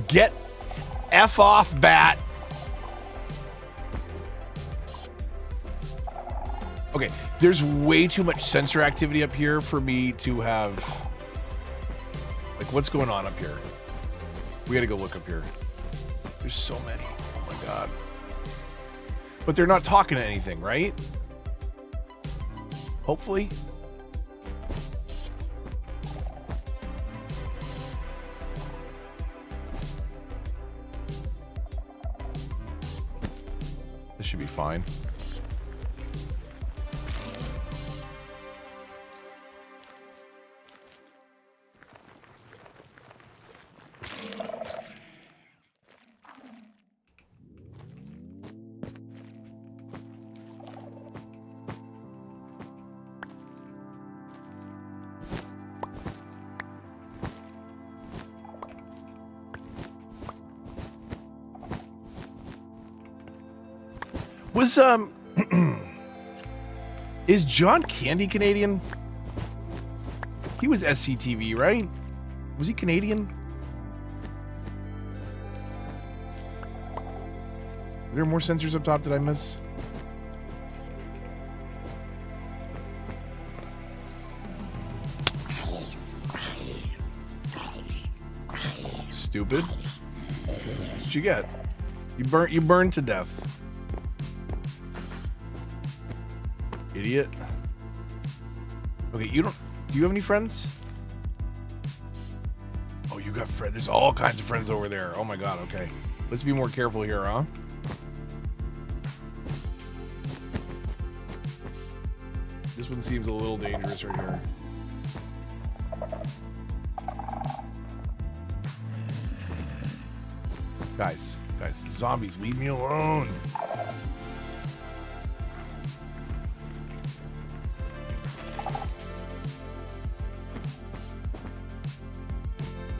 Get F off, bat. Okay, there's way too much sensor activity up here for me to have... Like, what's going on up here? We gotta go look up here. There's so many. Oh my god. But they're not talking to anything, right? Hopefully. This should be fine. Was is John Candy Canadian? He was SCTV, right? Was he Canadian? Are there more sensors up top that I miss? Stupid. What'd you get? You burned to death. Idiot. Okay, do you have any friends? Oh, you got friends. There's all kinds of friends over there. Oh my god, okay. Let's be more careful here, huh? This one seems a little dangerous right here. Guys, zombies, leave me alone.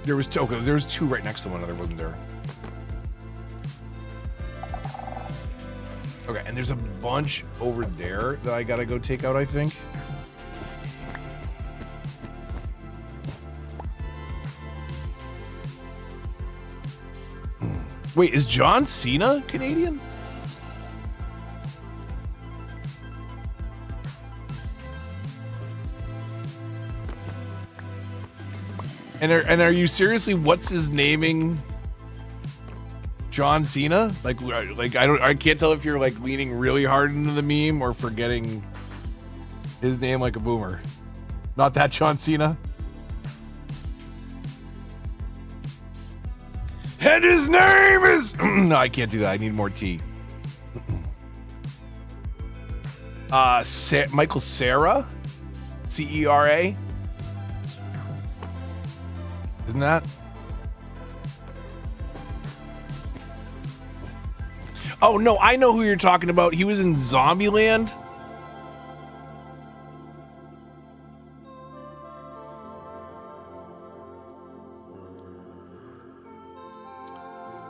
There was two right next to one another, wasn't there? Okay, and there's a bunch over there that I gotta go take out, I think. Wait, is John Cena Canadian? And are you seriously? What's his naming? John Cena? Like I can't tell if you're like leaning really hard into the meme or forgetting his name like a boomer. Not that John Cena. And his name is no, I can't do that. I need more tea. Michael Cera, Cera. Isn't that? Oh, no, I know who you're talking about. He was in Zombieland.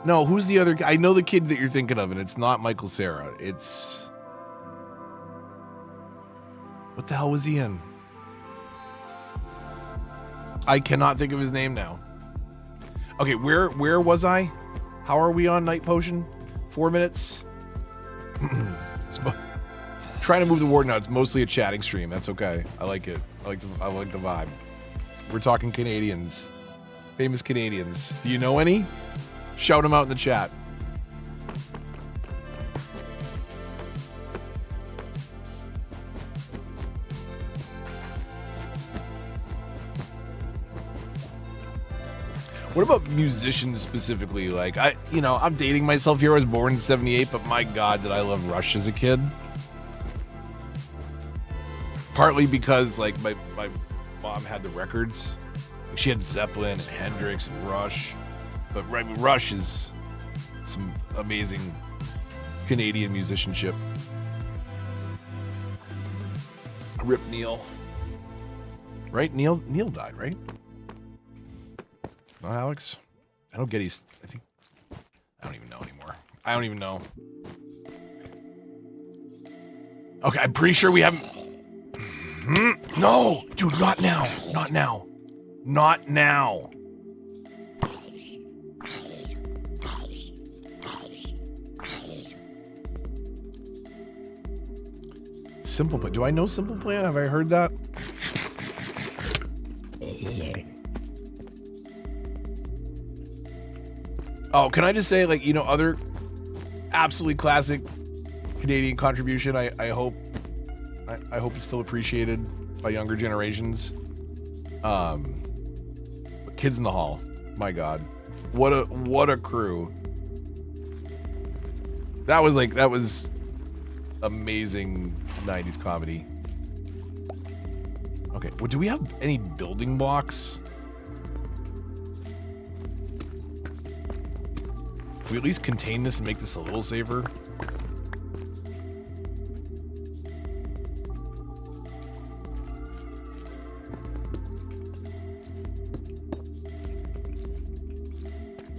No, who's the other guy? I know the kid that you're thinking of, and it's not Michael Cera. It's... What the hell was he in? I cannot think of his name now. Okay, where was I? How are we on Night Potion? 4 minutes? Trying to move the Warden out. It's mostly a chatting stream. That's okay. I like it. I like the vibe. We're talking Canadians. Famous Canadians. Do you know any? Shout them out in the chat. What about musicians specifically? Like, I'm dating myself here. I was born in 78, but my God, did I love Rush as a kid. Partly because, like, my mom had the records. Like, she had Zeppelin and Hendrix and Rush. But Rush is some amazing Canadian musicianship. Rip Neil. Right? Neil died, right? Not Alex? I don't get I don't even know anymore. I don't even know. Okay, I'm pretty sure we haven't. No, dude, not now. Not now. Not now. Simple Plan. Do I know Simple Plan? Have I heard that? Oh, can I just say, like, you know, other absolutely classic Canadian contribution. I hope it's still appreciated by younger generations. Kids in the Hall. My God, what a crew. That was amazing 90s comedy. Okay, well, do we have any building blocks? Can we at least contain this and make this a little safer?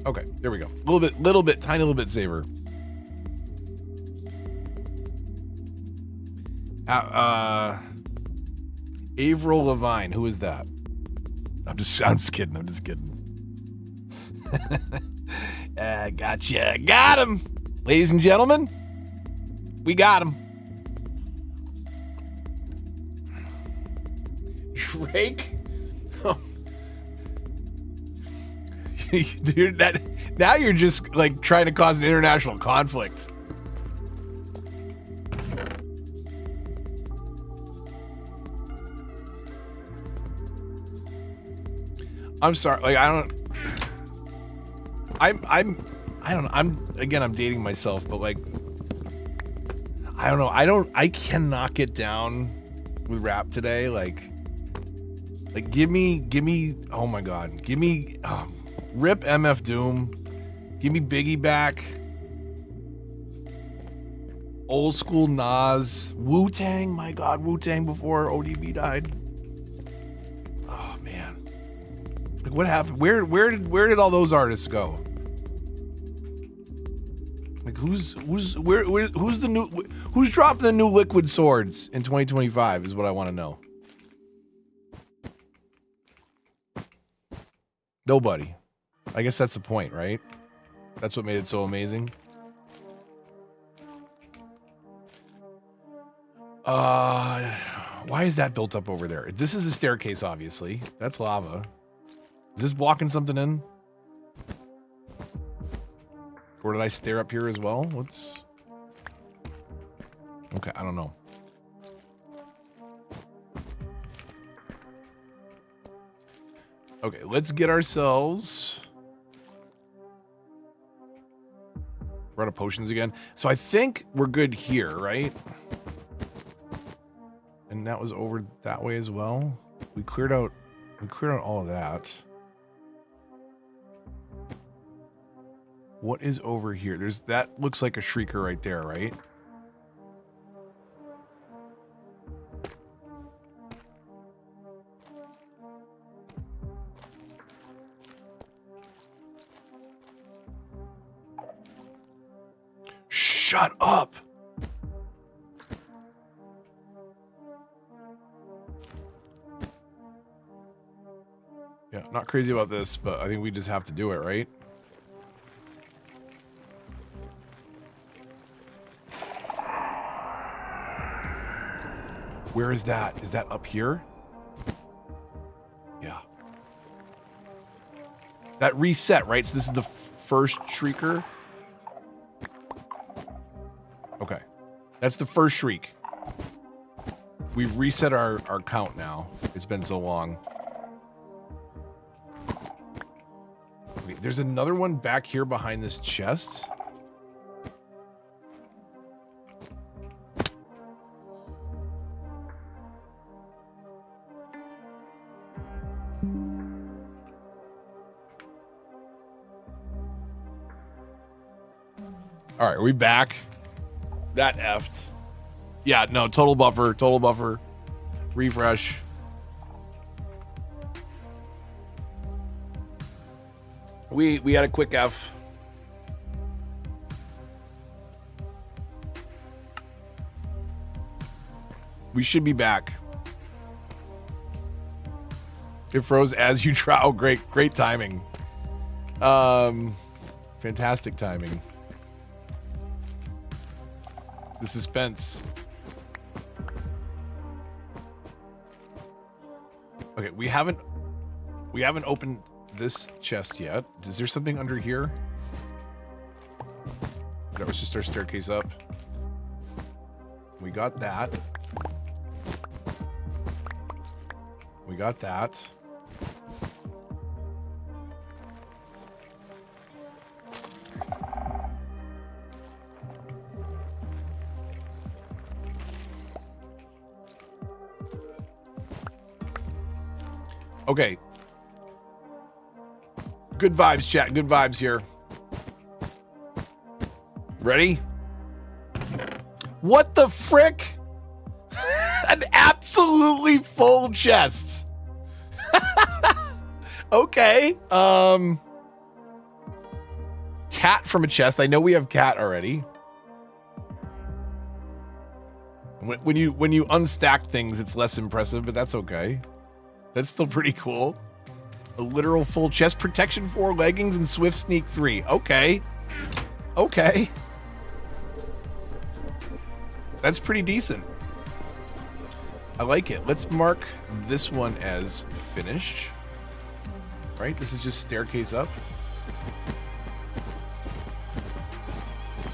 Okay, there we go. Little bit, tiny little bit safer. Avril Lavigne, who is that? I'm just kidding. Gotcha. Got him. Ladies and gentlemen, we got him. Drake? Dude, now you're just like trying to cause an international conflict. I'm sorry. Like, I'm dating myself, but like, I don't know. I cannot get down with rap today. Like give me, oh my God. Give me, rip MF Doom. Give me Biggie back. Old school Nas. Wu-Tang, my God, Wu-Tang before ODB died. Oh man. Like, what happened? Where did all those artists go? Like, who's dropping the new Liquid Swords in 2025 is what I want to know. Nobody. I guess that's the point, right? That's what made it so amazing. Why is that built up over there? This is a staircase, obviously. That's lava. Is this blocking something in? Or did I stare up here as well? Okay, I don't know. Okay, let's get ourselves... We're out of potions again. So I think we're good here, right? And that was over that way as well. We cleared out all of that. What is over here? That looks like a shrieker right there, right? Shut up. Yeah, not crazy about this, but I think we just have to do it, right? Where is that? Is that up here? Yeah. That reset, right? So this is the first shrieker. Okay. That's the first shriek. We've reset our count now. It's been so long. Okay, there's another one back here behind this chest. All right, are we back? That effed. Yeah, no, total buffer. Refresh. We had a quick F. We should be back. It froze as you try. Oh, great timing. Fantastic timing. The suspense. Okay, we haven't opened this chest yet. Is there something under here? That was just our staircase up. We got that. We got that. Okay. Good vibes, chat. Good vibes here. Ready? What the frick? An absolutely full chest. Okay. Cat from a chest. I know we have cat already. When you unstack things, it's less impressive, but that's okay. That's still pretty cool. A literal full chest. Protection 4, leggings, and swift sneak 3. Okay. Okay. That's pretty decent. I like it. Let's mark this one as finished. Right? This is just staircase up.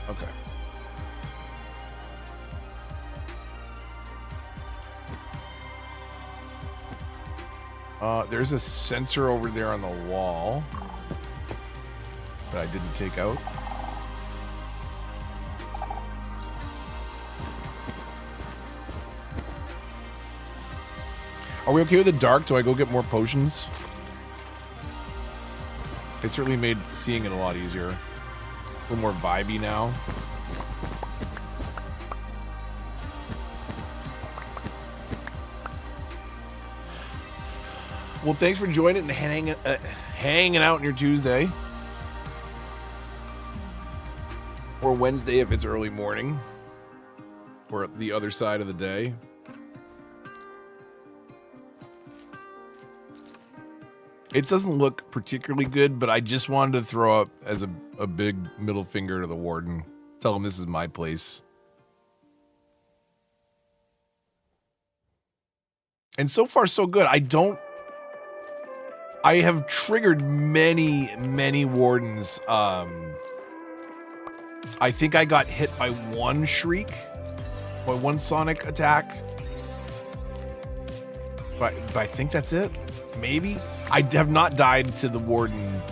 Okay. There's a sensor over there on the wall that I didn't take out. Are we okay with the dark? Do I go get more potions? It certainly made seeing it a lot easier. A little more vibey now. Well, thanks for joining and hanging out on your Tuesday. Or Wednesday if it's early morning. Or the other side of the day. It doesn't look particularly good, but I just wanted to throw up as a big middle finger to the warden. Tell him this is my place. And so far, so good. I have triggered many wardens. I think I got hit by one shriek, by one sonic attack. But I think that's it. Maybe. I have not died to the warden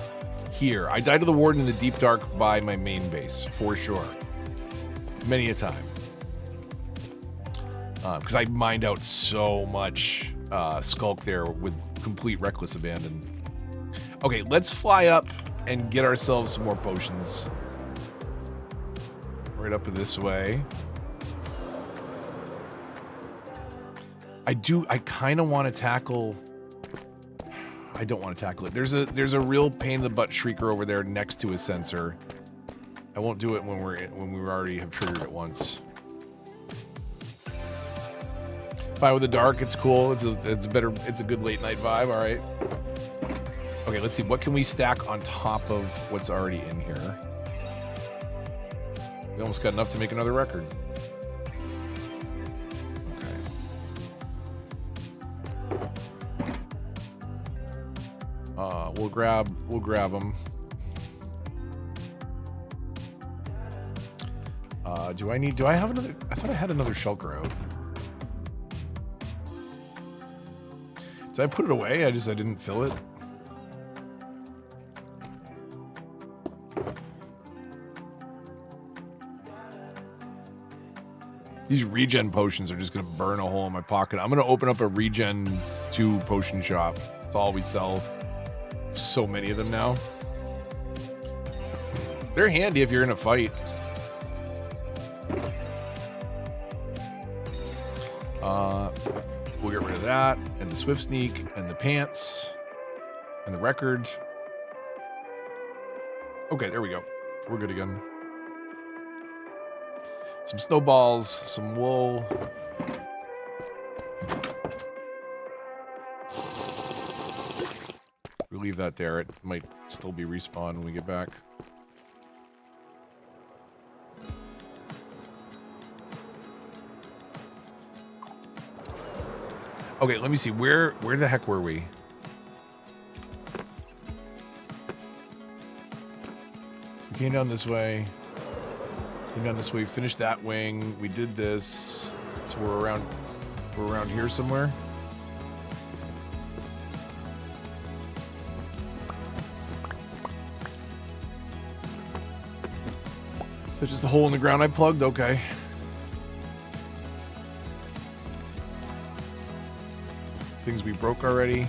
here. I died to the warden in the deep dark by my main base, for sure. Many a time. Because I mined out so much skulk there with complete reckless abandon. Okay, let's fly up and get ourselves some more potions. Right up this way. I kind of want to tackle... I don't want to tackle it. There's a real pain in the butt shrieker over there next to a sensor. I won't do it when we already have triggered it once. Fire with the dark, it's cool. It's a good late night vibe. All right. Okay, let's see. What can we stack on top of what's already in here? We almost got enough to make another record. We'll grab them. Do I have another? I thought I had another shulker out. Did I put it away? I didn't fill it. These regen potions are just gonna burn a hole in my pocket. I'm gonna open up a regen 2 potion shop. That's all we sell. So many of them now. They're handy if you're in a fight. We'll get rid of that, and the swift sneak, and the pants, and the record. Okay, there we go. We're good again. Some snowballs, some wool. We leave that there. It might still be respawned when we get back. Okay, let me see. Where the heck were we? We came down this way. Came down this way. Finished that wing. We did this. So we're around here somewhere. There's just a hole in the ground I plugged? Okay. Things we broke already.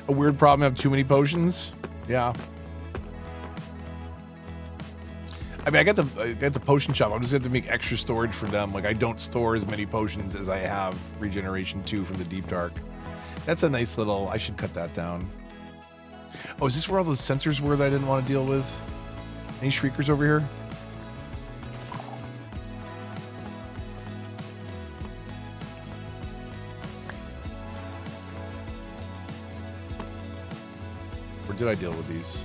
A weird problem, have too many potions? Yeah. I mean, I got the potion shop. I'm just going to have to make extra storage for them. Like, I don't store as many potions as I have regeneration 2 from the Deep Dark. That's a nice little... I should cut that down. Oh, is this where all those sensors were that I didn't want to deal with? Any shriekers over here? Or did I deal with these?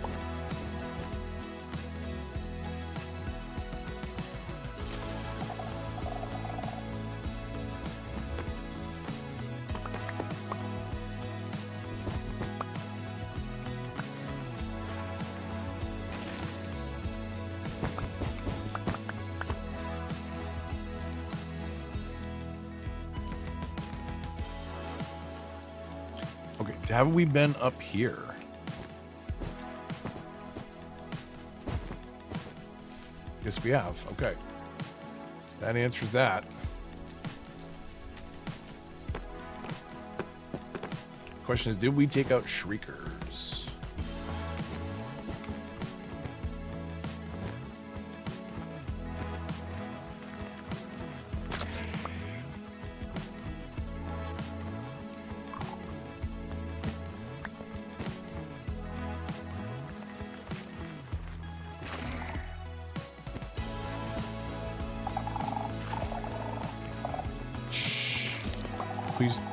Okay, haven't we been up here? Yes, we have. Okay. That answers that. Question is, did we take out shriekers?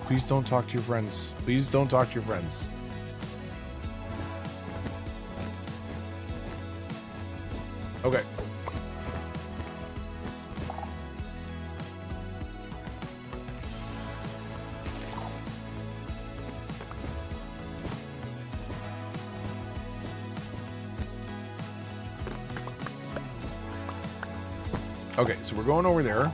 Please don't talk to your friends. Please don't talk to your friends. Okay. Okay, so we're going over there.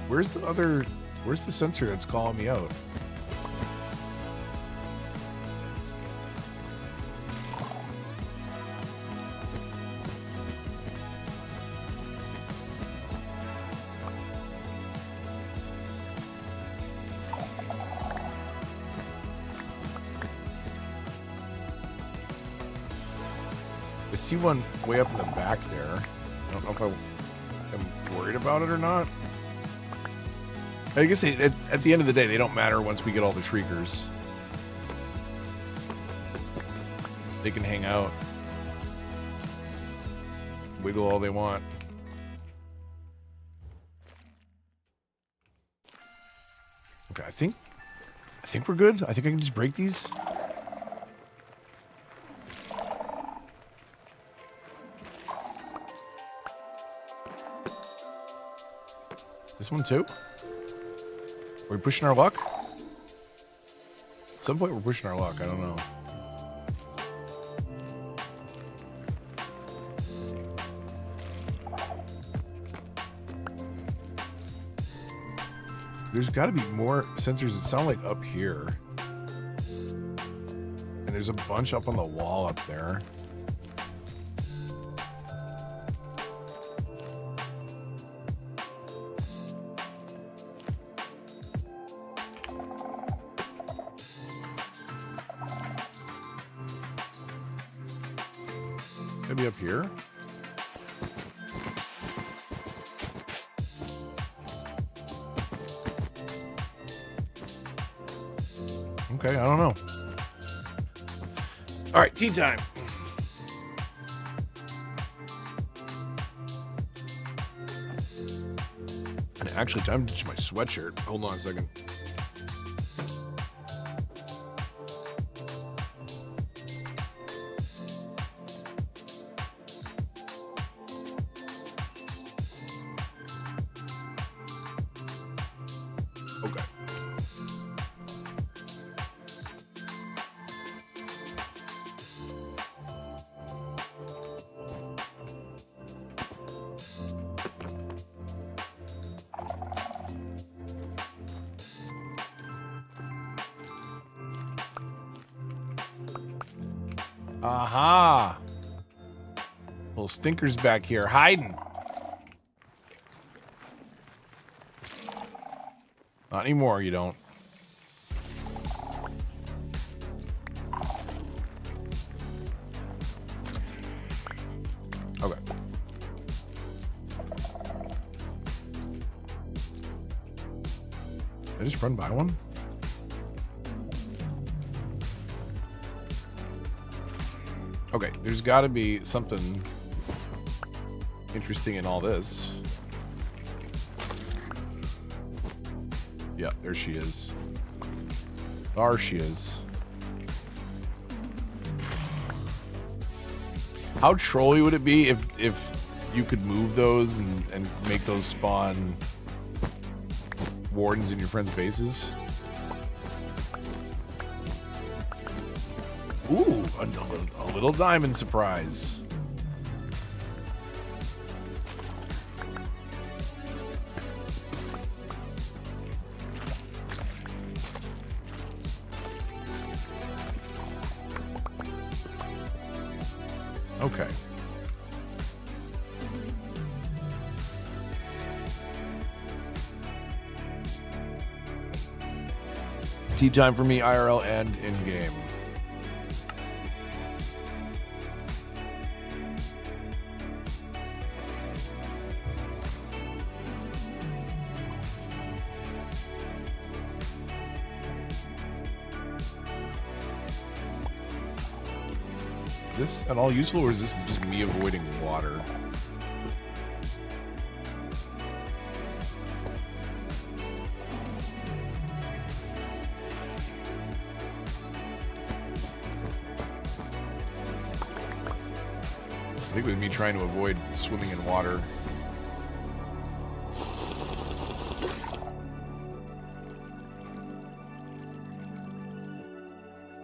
Where's the sensor that's calling me out? I see one way up in the back there. I don't know if I am worried about it or not. I guess at the end of the day, they don't matter once we get all the shriekers. They can hang out. Wiggle all they want. Okay, I think we're good. I think I can just break these. This one too? Are we pushing our luck? At some point we're pushing our luck, I don't know. There's got to be more sensors that sound like up here. And there's a bunch up on the wall up there. Maybe up here? Okay, I don't know. All right, tea time. And actually, time to ditch my sweatshirt. Hold on a second. Okay. Aha! Little stinkers back here hiding. Not anymore, you don't. Okay. Did I just run by one? Okay, there's got to be something interesting in all this. Yeah, there she is. There she is. How trolly would it be if you could move those and make those spawn wardens in your friends' bases? Ooh, a little diamond surprise. Okay. Tea time for me, IRL and in-game. Is this at all useful, or is this just me avoiding water? I think it was me trying to avoid swimming in water.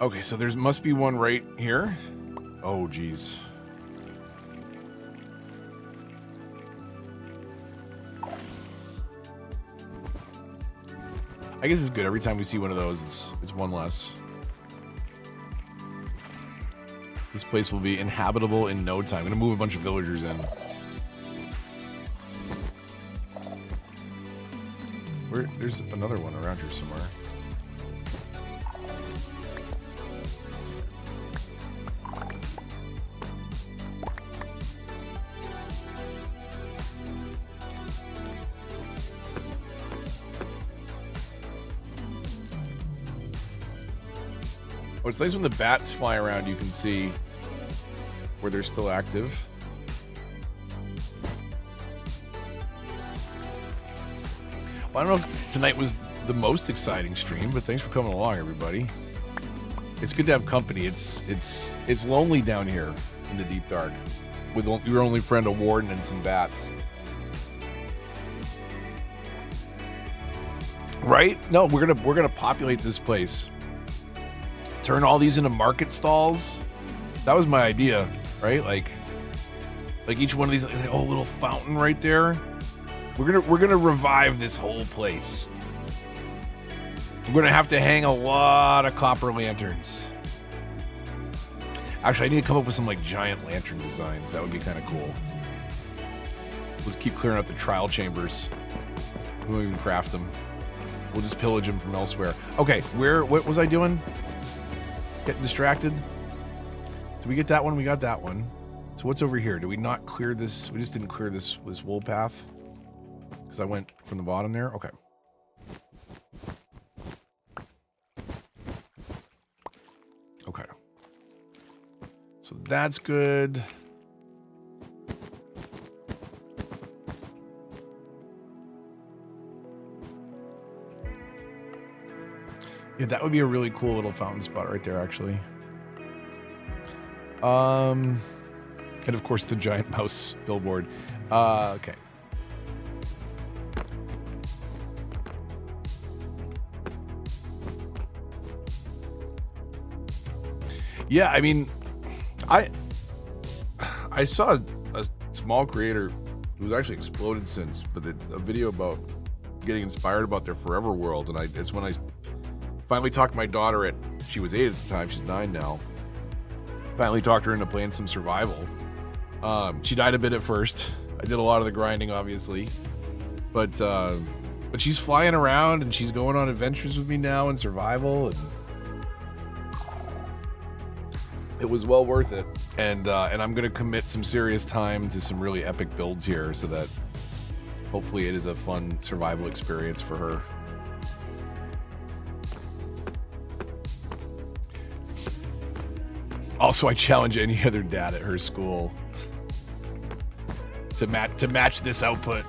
Okay, so there must be one right here. Oh, geez. I guess it's good. Every time we see one of those, it's one less. This place will be inhabitable in no time. I'm gonna move a bunch of villagers in. There's another one around here somewhere. Oh, it's nice when the bats fly around, you can see where they're still active. Well, I don't know if tonight was the most exciting stream, but thanks for coming along, everybody. It's good to have company. It's lonely down here in the deep dark with your only friend, a warden, and some bats. Right? No, we're gonna populate this place. Turn all these into market stalls. That was my idea, right? Like each one of these, like, oh, little fountain right there. We're gonna revive this whole place. We're gonna have to hang a lot of copper lanterns. Actually, I need to come up with some like giant lantern designs. That would be kind of cool. Let's keep clearing out the trial chambers. We won't even craft them. We'll just pillage them from elsewhere. Okay, what was I doing? Getting distracted? Did we get that one? We got that one. So what's over here? Did we not clear this? We just didn't clear this wool path because I went from the bottom there. Okay. that's good. Yeah, that would be a really cool little fountain spot right there, actually. And of course the giant mouse billboard. Okay. Yeah, I mean, I saw a small creator who's actually exploded since, but a video about getting inspired about their Forever World, and it's when I finally talked my daughter she was 8 at the time, she's 9 now. Finally talked her into playing some survival. She died a bit at first. I did a lot of the grinding, obviously, but she's flying around and she's going on adventures with me now in survival, and it was well worth it. And I'm gonna commit some serious time to some really epic builds here, so that hopefully it is a fun survival experience for her. Also, I challenge any other dad at her school to match this output.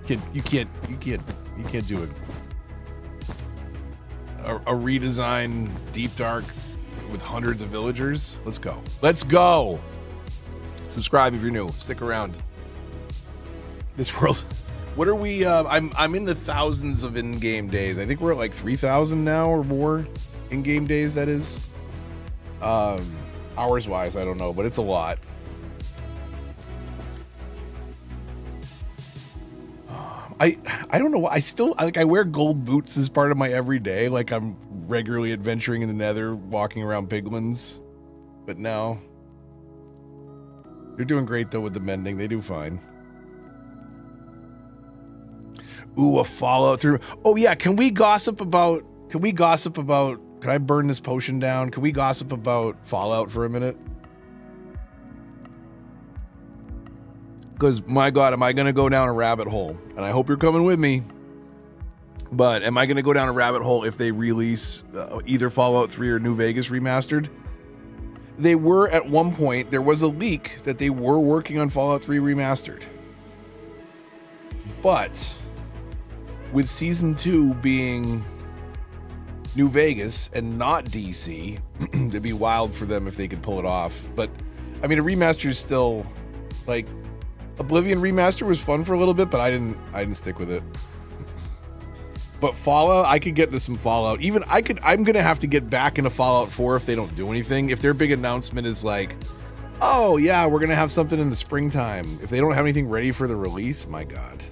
Kid, you can't do it. A redesign Deep Dark with hundreds of villagers. Let's go. Let's go. Subscribe if you're new. Stick around. This world. What are we? I'm in the thousands of in-game days. I think we're at like 3,000 now or more in-game days. That is. Hours wise, I don't know, but it's a lot. I don't know. I still I wear gold boots as part of my everyday. Like I'm regularly adventuring in the Nether, walking around piglins. But no, they're doing great though with the mending. They do fine. Ooh, a Fallout 3. Oh yeah, can we gossip about? Can I burn this potion down? Can we gossip about Fallout for a minute? Because, my God, am I going to go down a rabbit hole? And I hope you're coming with me. But am I going to go down a rabbit hole if they release either Fallout 3 or New Vegas Remastered? They were, at one point, there was a leak that they were working on Fallout 3 Remastered. But, with Season 2 being New Vegas and not DC, it'd be wild for them if they could pull it off. But, I mean, a remaster is still, like, Oblivion Remaster was fun for a little bit, but I didn't stick with it. But Fallout, I could get into some Fallout. I'm gonna have to get back into Fallout 4 if they don't do anything. If their big announcement is like, oh yeah, we're gonna have something in the springtime. If they don't have anything ready for the release, my God.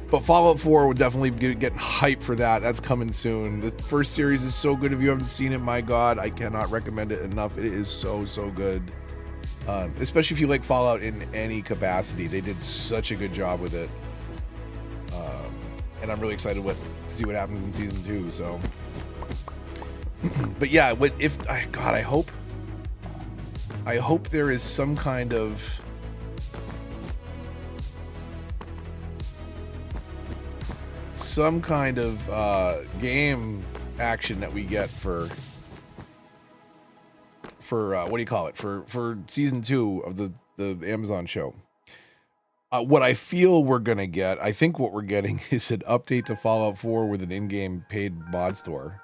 But Fallout 4 would definitely get hype for that. That's coming soon. The first series is so good. If you haven't seen it, my God, I cannot recommend it enough. It is so good. Especially if you like Fallout in any capacity. They did such a good job with it. And I'm really excited to see what happens in Season 2, so. But yeah, God, I hope there is some kind of game action that we get for what do you call it, for Season 2 of the Amazon show. What I feel we're gonna get, I think what we're getting is an update to Fallout 4 with an in-game paid mod store,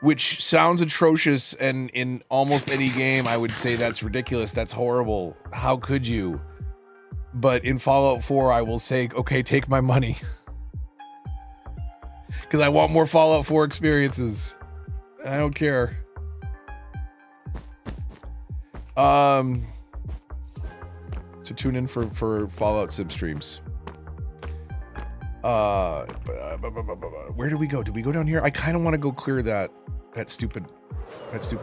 which sounds atrocious, and in almost any game I would say that's ridiculous, that's horrible, how could you? But in Fallout 4 I will say, okay, take my money. Because I want more Fallout 4 experiences. I don't care. So tune in for Fallout Sim streams. Where do we go? Do we go down here? I kind of want to go clear that stupid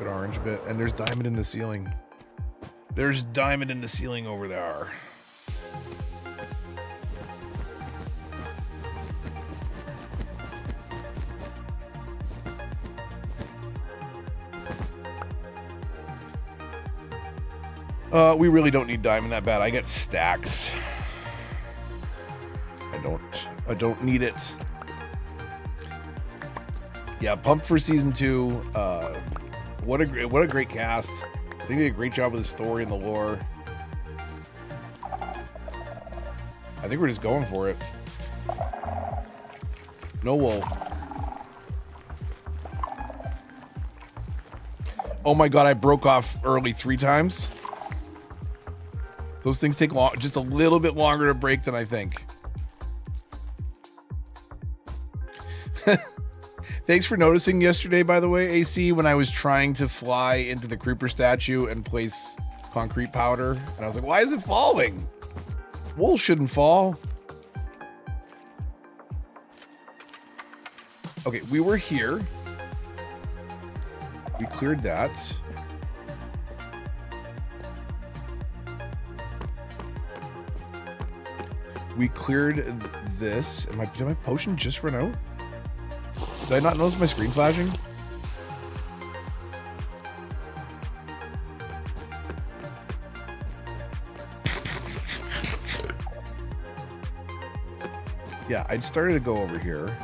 orange bit. And there's diamond in the ceiling. There's diamond in the ceiling over there. We really don't need diamond that bad. I get stacks. I don't need it. Yeah, pumped for Season 2. What a great cast. I think they did a great job with the story and the lore. I think we're just going for it. No wool. Oh my god, I broke off early 3 times. Those things take just a little bit longer to break than I think. Thanks for noticing yesterday, by the way, AC, when I was trying to fly into the creeper statue and place concrete powder. And I was like, why is it falling? Wool shouldn't fall. Okay, we were here. We cleared that. We cleared this. Did my potion just run out? Did I not notice my screen flashing? Yeah, I started to go over here.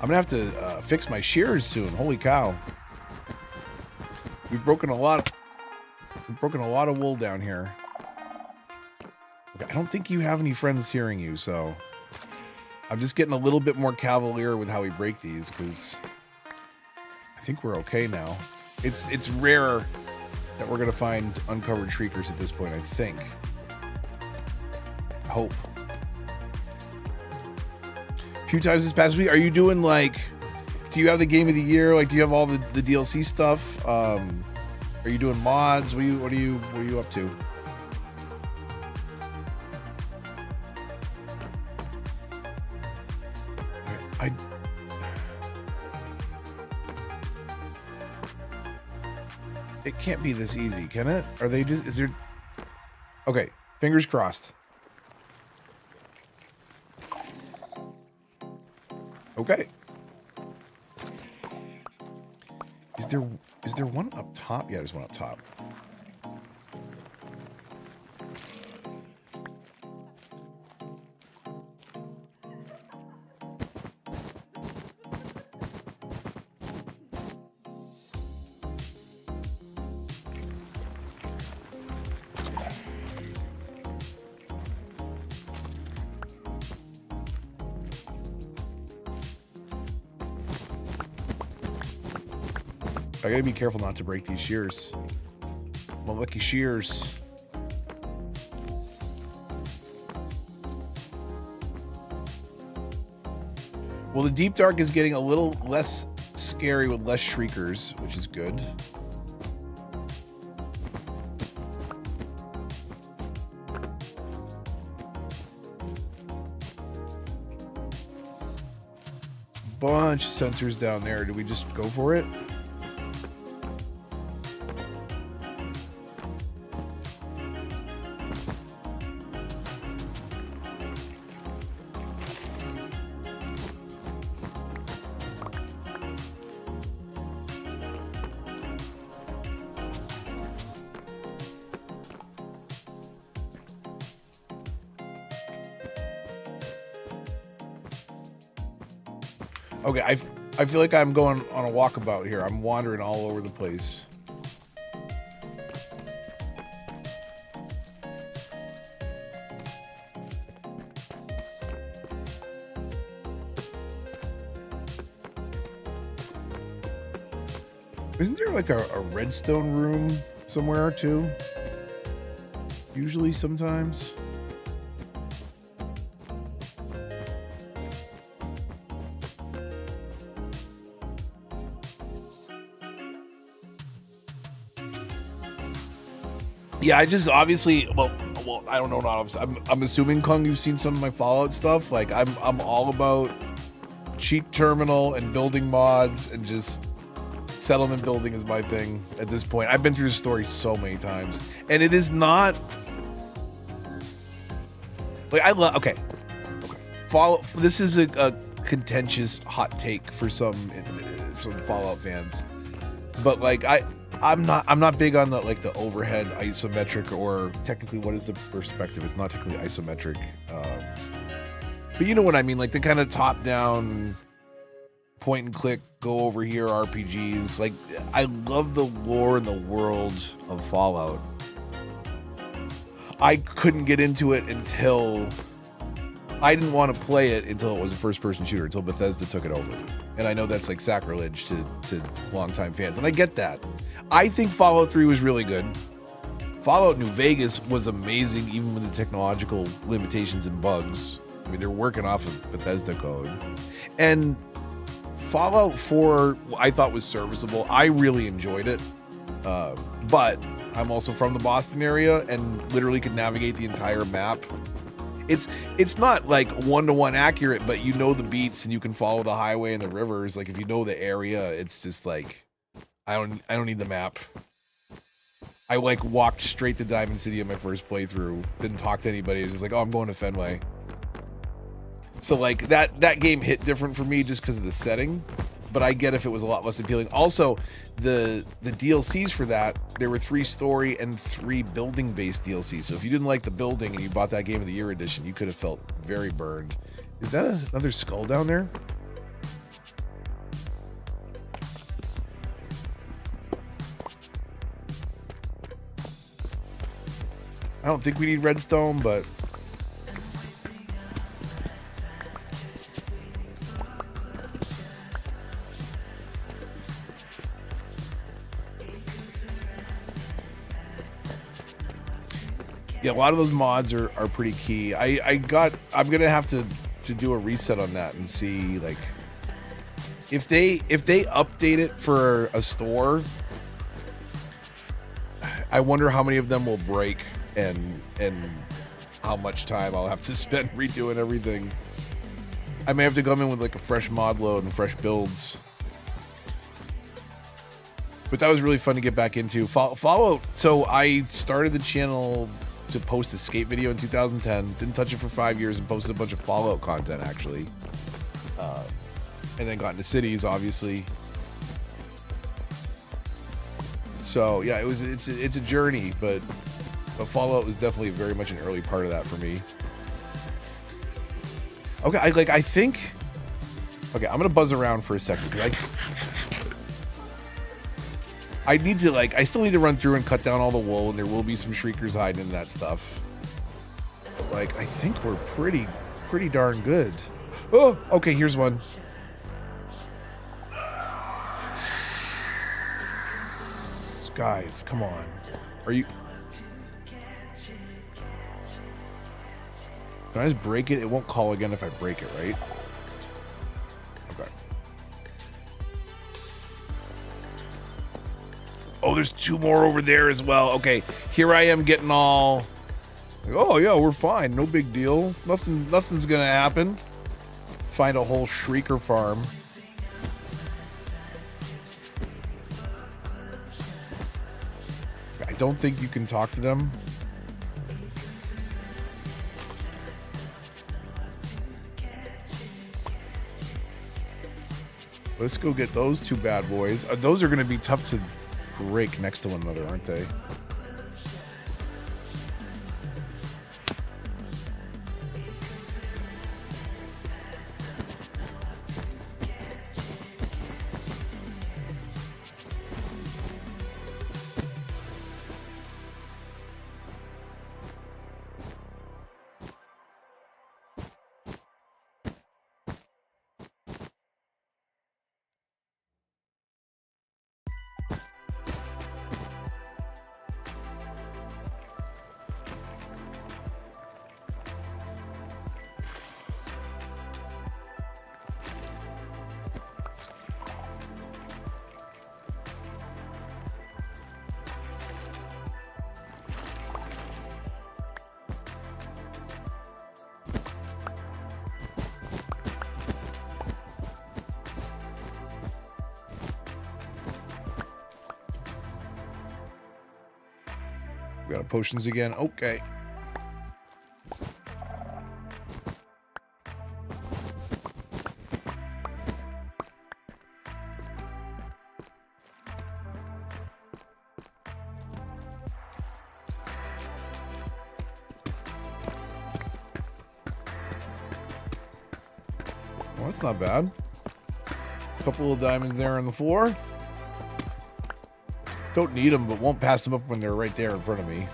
I'm gonna have to fix my shears soon. Holy cow! We've broken a lot of wool down here. Okay, I don't think you have any friends hearing you, so I'm just getting a little bit more cavalier with how we break these because I think we're okay now. It's rare that we're gonna find uncovered shriekers at this point. I think. I hope. Few times this past week. Are you doing like, do you have the game of the year? Like, do you have all the DLC stuff? Are you doing mods? What are you up to? It can't be this easy, can it? Are they just, is there? Okay, fingers crossed. Okay. Is there one up top? Yeah, there's one up top. I gotta be careful not to break these shears. My lucky shears. Well, the Deep Dark is getting a little less scary with less shriekers, which is good. Bunch of sensors down there. Do we just go for it? Okay, I feel like I'm going on a walkabout here. I'm wandering all over the place. Isn't there like a redstone room somewhere too? Usually, sometimes. Yeah, I just obviously, well, I don't know. Not obviously. I'm assuming, Kung, you've seen some of my Fallout stuff. Like, I'm all about cheat terminal and building mods and just settlement building is my thing at this point. I've been through the story so many times, and it is not like I love. Okay. Fallout. This is a contentious hot take for some Fallout fans, but like I'm not big on the the overhead isometric, or technically what is the perspective? It's not technically isometric, but you know what I mean, like the kind of top down point and click, go over here RPGs. Like, I love the lore and the world of Fallout. I couldn't get into it until I didn't want to play it until it was a first-person shooter, until Bethesda took it over. And I know that's like sacrilege to longtime fans, and I get that. I think Fallout 3 was really good. Fallout New Vegas was amazing, even with the technological limitations and bugs. I mean, they're working off of Bethesda code. And Fallout 4, I thought was serviceable. I really enjoyed it. But I'm also from the Boston area and literally could navigate the entire map. It's not like one-to-one accurate, but you know the beats and you can follow the highway and the rivers. Like, if you know the area, it's just like, I don't need the map. I like walked straight to Diamond City in my first playthrough. Didn't talk to anybody. It was just like, oh, I'm going to Fenway. So like that game hit different for me just because of the setting. But I get if it was a lot less appealing. Also, the DLCs for that, there were 3 story and 3 building based DLCs. So if you didn't like the building and you bought that Game of the Year edition, you could have felt very burned. Is that another skull down there? I don't think we need redstone, but yeah, a lot of those mods are pretty key. I'm gonna have to do a reset on that and see, like, if they update it for a store, I wonder how many of them will break and how much time I'll have to spend redoing everything. I may have to come in with like a fresh mod load and fresh builds. But that was really fun to get back into. Fallout. So I started the channel to post a skate video in 2010. Didn't touch it for 5 years and posted a bunch of Fallout content actually. And then got into cities, obviously. So yeah, it's a journey, but Fallout was definitely very much an early part of that for me. Okay, I think. Okay, I'm gonna buzz around for a second because I need to I still need to run through and cut down all the wool, and there will be some shriekers hiding in that stuff. I think we're pretty darn good. Oh, okay, here's one. Guys, come on. Are you? Can I just break it? It won't call again if I break it, right? Okay. Oh, there's 2 more over there as well. Okay, here I am getting all... Oh, yeah, we're fine. No big deal. Nothing's gonna happen. Find a whole shrieker farm. I don't think you can talk to them. Let's go get those 2 bad boys. Those are going to be tough to break next to one another, aren't they? We got potions again. Okay. Well, that's not bad. Couple of diamonds there on the floor. Don't need them, but won't pass them up when they're right there in front of me.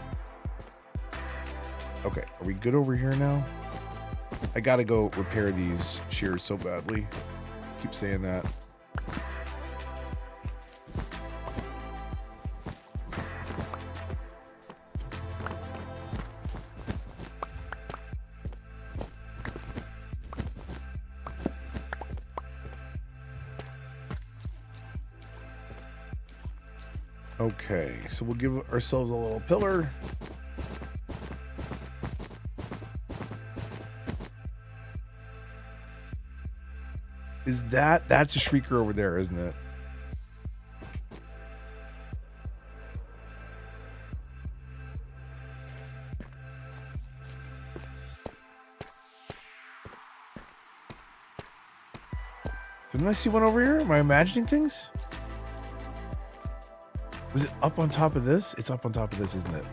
Okay, are we good over here now? I gotta go repair these shears so badly. Keep saying that. Okay, so we'll give ourselves a little pillar. Is that's a shrieker over there, isn't it? Didn't I see one over here? Am I imagining things? Was it up on top of this? It's up on top of this, isn't it?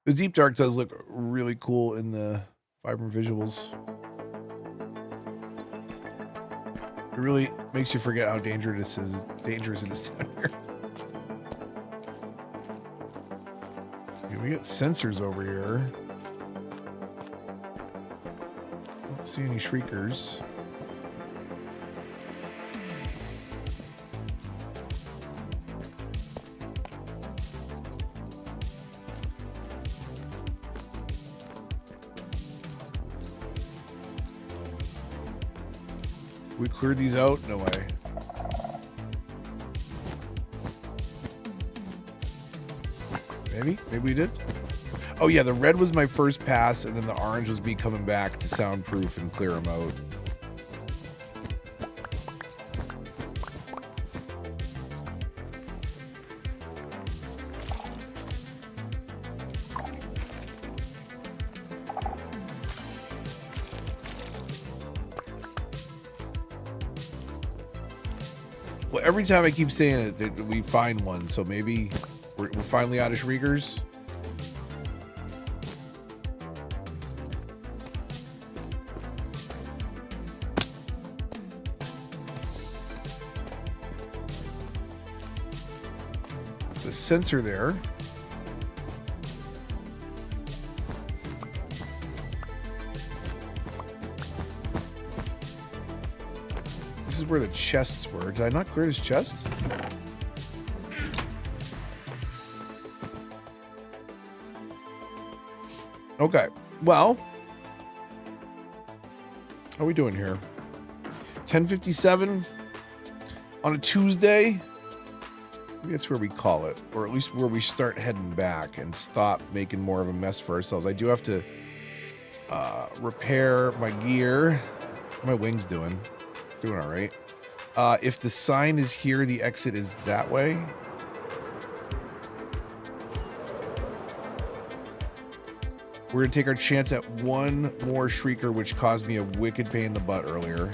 The Deep Dark does look really cool in the vibrant visuals. It really makes you forget how dangerous it is down here. Okay, we got sensors over here. Don't see any shriekers. We cleared these out? No way. Maybe we did. Oh yeah, the red was my first pass, and then the orange was me coming back to soundproof and clear them out. Well, every time I keep saying it, that we find one, so maybe we're finally out of shriekers. The sensor there. This is where the chests were. Did I not clear his chest? Okay. Well, how are we doing here? 10:57 on a Tuesday. Maybe that's where we call it, or at least where we start heading back and stop making more of a mess for ourselves. I do have to repair my gear. How are my wings doing? Doing all right. If the sign is here, the exit is that way. We're going to take our chance at one more shrieker, which caused me a wicked pain in the butt earlier.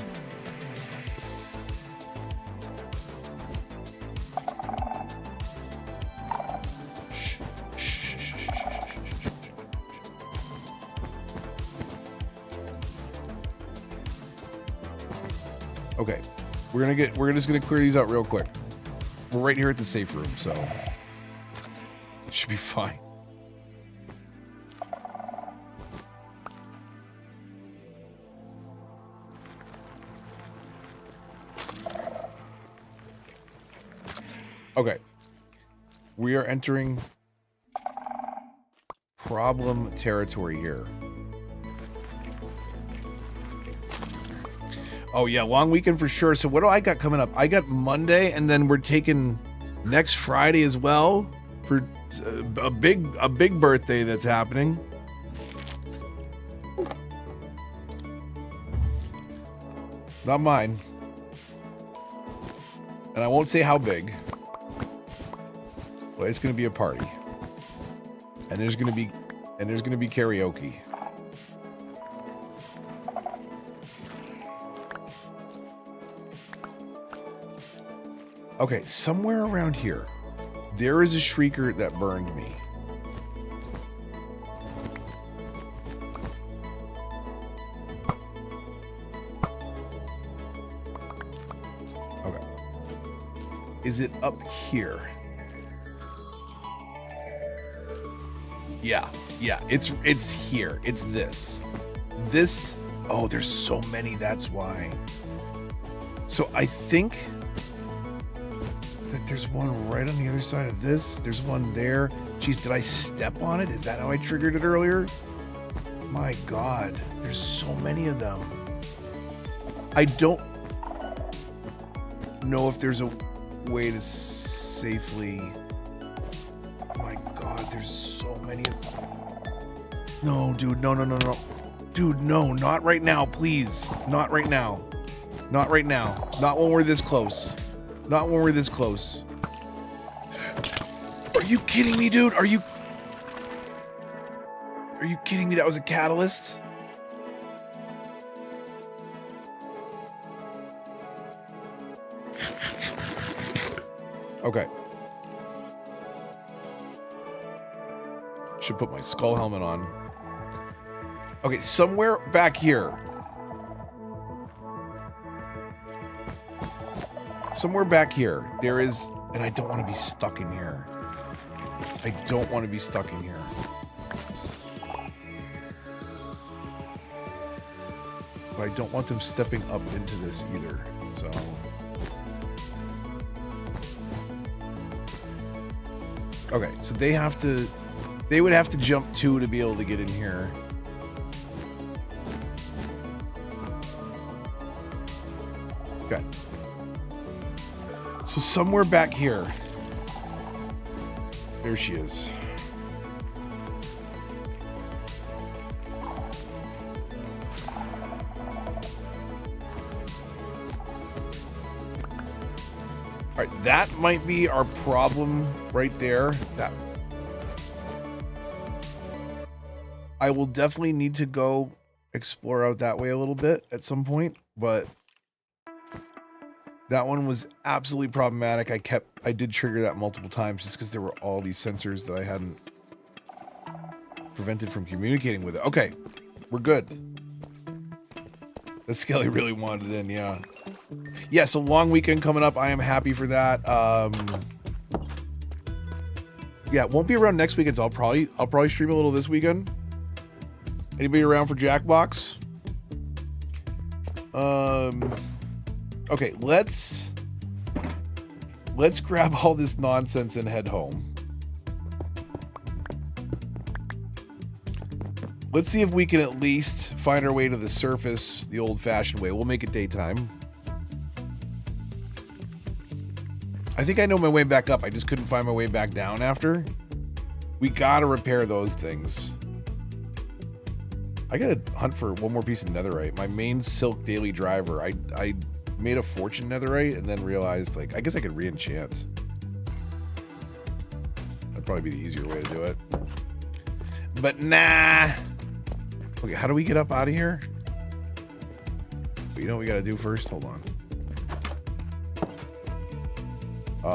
Okay, we're just gonna clear these out real quick. We're right here at the safe room, so it should be fine. Okay, we are entering problem territory here. Oh yeah, long weekend for sure. So what do I got coming up? I got Monday, and then we're taking next Friday as well for a big birthday that's happening. Not mine. And I won't say how big. But it's going to be a party. And there's going to be karaoke. Okay, somewhere around here, there is a shrieker that burned me. Okay. Is it up here? Yeah, it's here. It's this. Oh, there's so many, that's why. So I think that there's one right on the other side of this. There's one there. Jeez, did I step on it? Is that how I triggered it earlier? My God, there's so many of them. I don't know if there's a way to safely... My God, there's so many of them. No, dude, no. Dude, no, not right now, please. Not right now. Not right now. Not when we're this close. Not when we're this close. Are you kidding me, dude? Are you kidding me? That was a catalyst? Okay. Should put my skull helmet on. Okay, somewhere back here. Somewhere back here, there is... And I don't want to be stuck in here. I don't want to be stuck in here. But I don't want them stepping up into this either, so... Okay, so they have to... They would have to jump 2 to be able to get in here. Okay. So somewhere back here. There she is. All right, that might be our problem right there. That I will definitely need to go explore out that way a little bit at some point, but that one was absolutely problematic. I did trigger that multiple times just because there were all these sensors that I hadn't prevented from communicating with it. Okay, we're good. The Skelly really wanted it in, yeah. Yeah, so long weekend coming up. I am happy for that. Yeah, it won't be around next weekend, so I'll probably stream a little this weekend. Anybody around for Jackbox? Okay, let's grab all this nonsense and head home. Let's see if we can at least find our way to the surface the old-fashioned way. We'll make it daytime. I think I know my way back up. I just couldn't find my way back down after. We gotta repair those things. I gotta hunt for one more piece of netherite. My main silk daily driver. I made a fortune netherite and then realized, like, I guess I could re-enchant. That'd probably be the easier way to do it. But nah. Okay, how do we get up out of here? You know what we gotta do first? Hold on.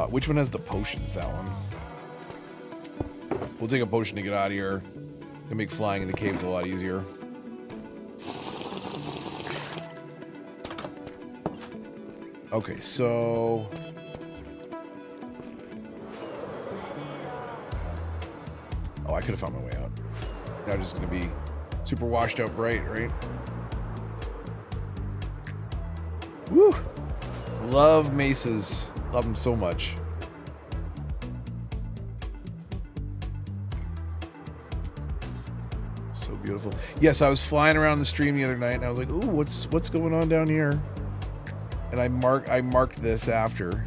Which one has the potions? That one. We'll take a potion to get out of here. To make flying in the caves a lot easier. Okay, so... Oh, I could have found my way out. Now just gonna be super washed out bright, right? Woo! Love mesas. Love them so much. So beautiful. Yes, I was flying around the stream the other night and I was like, ooh, what's going on down here? And I marked this after.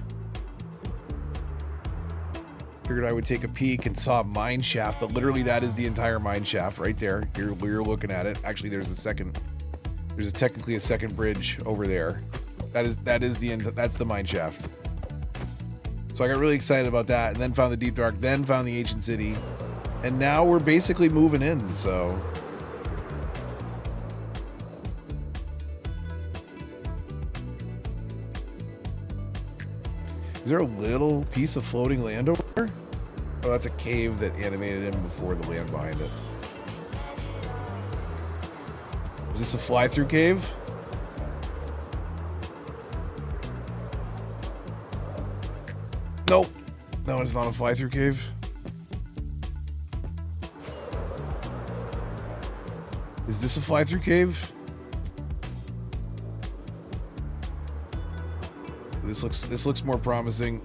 Figured I would take a peek and saw a mine shaft, but literally that is the entire mine shaft right there. You're looking at it. Actually, there's technically a second bridge over there. That's the mine shaft. So I got really excited about that, and then found the Deep Dark, then found the ancient city, and now we're basically moving in. So is there a little piece of floating land over there? Oh, that's a cave that animated him before the land behind it. Is this a fly-through cave? Nope. No, it's not a fly-through cave. Is this a fly-through cave? This looks more promising.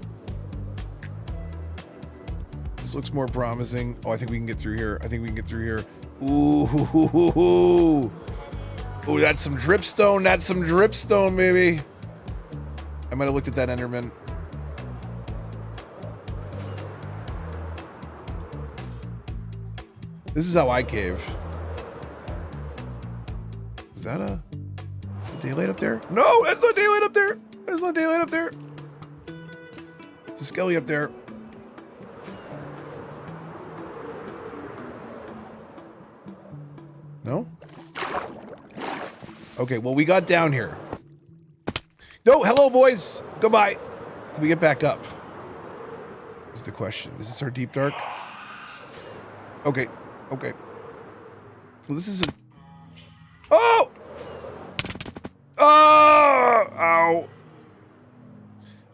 This looks more promising. Oh, I think we can get through here. Ooh. Ooh, that's some dripstone. That's some dripstone, baby. I might have looked at that Enderman. This is how I cave. Was that a daylight up there? No, that's not daylight up there. There's no daylight up there. There's a skelly up there. No? Okay, well, we got down here. No, hello, boys. Goodbye. Can we get back up? Is the question. Is this our Deep Dark? Okay. Okay. Well, this is a... Oh! Oh! Ow.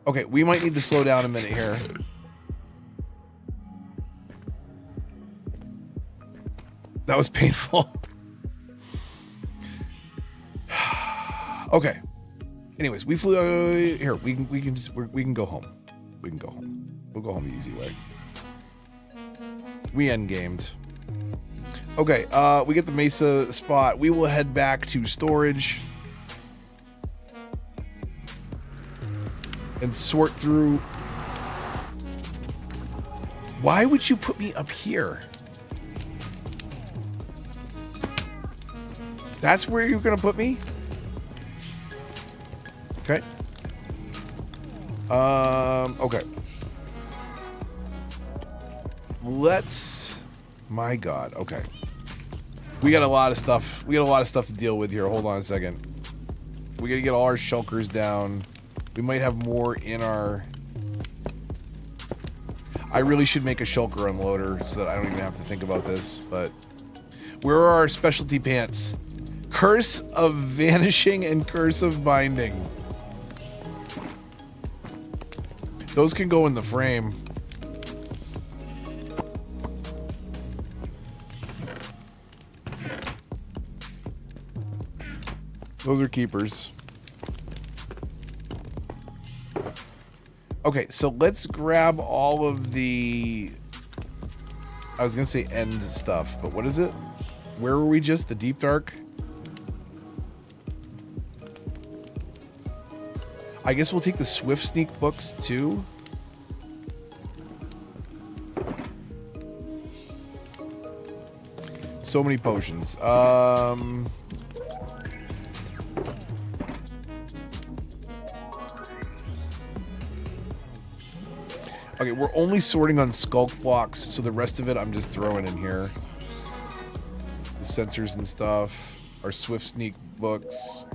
Okay, we might need to slow down a minute here. That was painful. Okay. Anyways, we flew here. We can go home. We can go home. We'll go home the easy way. We end gamed. Okay, we get the Mesa spot. We will head back to storage and sort through. Why would you put me up here? That's where you're gonna put me? Okay. Okay. My God. Okay. We got a lot of stuff. We got a lot of stuff to deal with here. Hold on a second. We got to get all our shulkers down. We might have more in our... I really should make a shulker unloader so that I don't even have to think about this, but... Where are our specialty pants? Curse of Vanishing and Curse of Binding. Those can go in the frame. Those are keepers. Okay, so let's grab all of the... I was going to say end stuff, but what is it? Where were we just? The Deep Dark? I guess we'll take the Swift Sneak books too. So many potions. Okay, we're only sorting on skulk blocks, so the rest of it I'm just throwing in here. The sensors and stuff, our Swift Sneak books.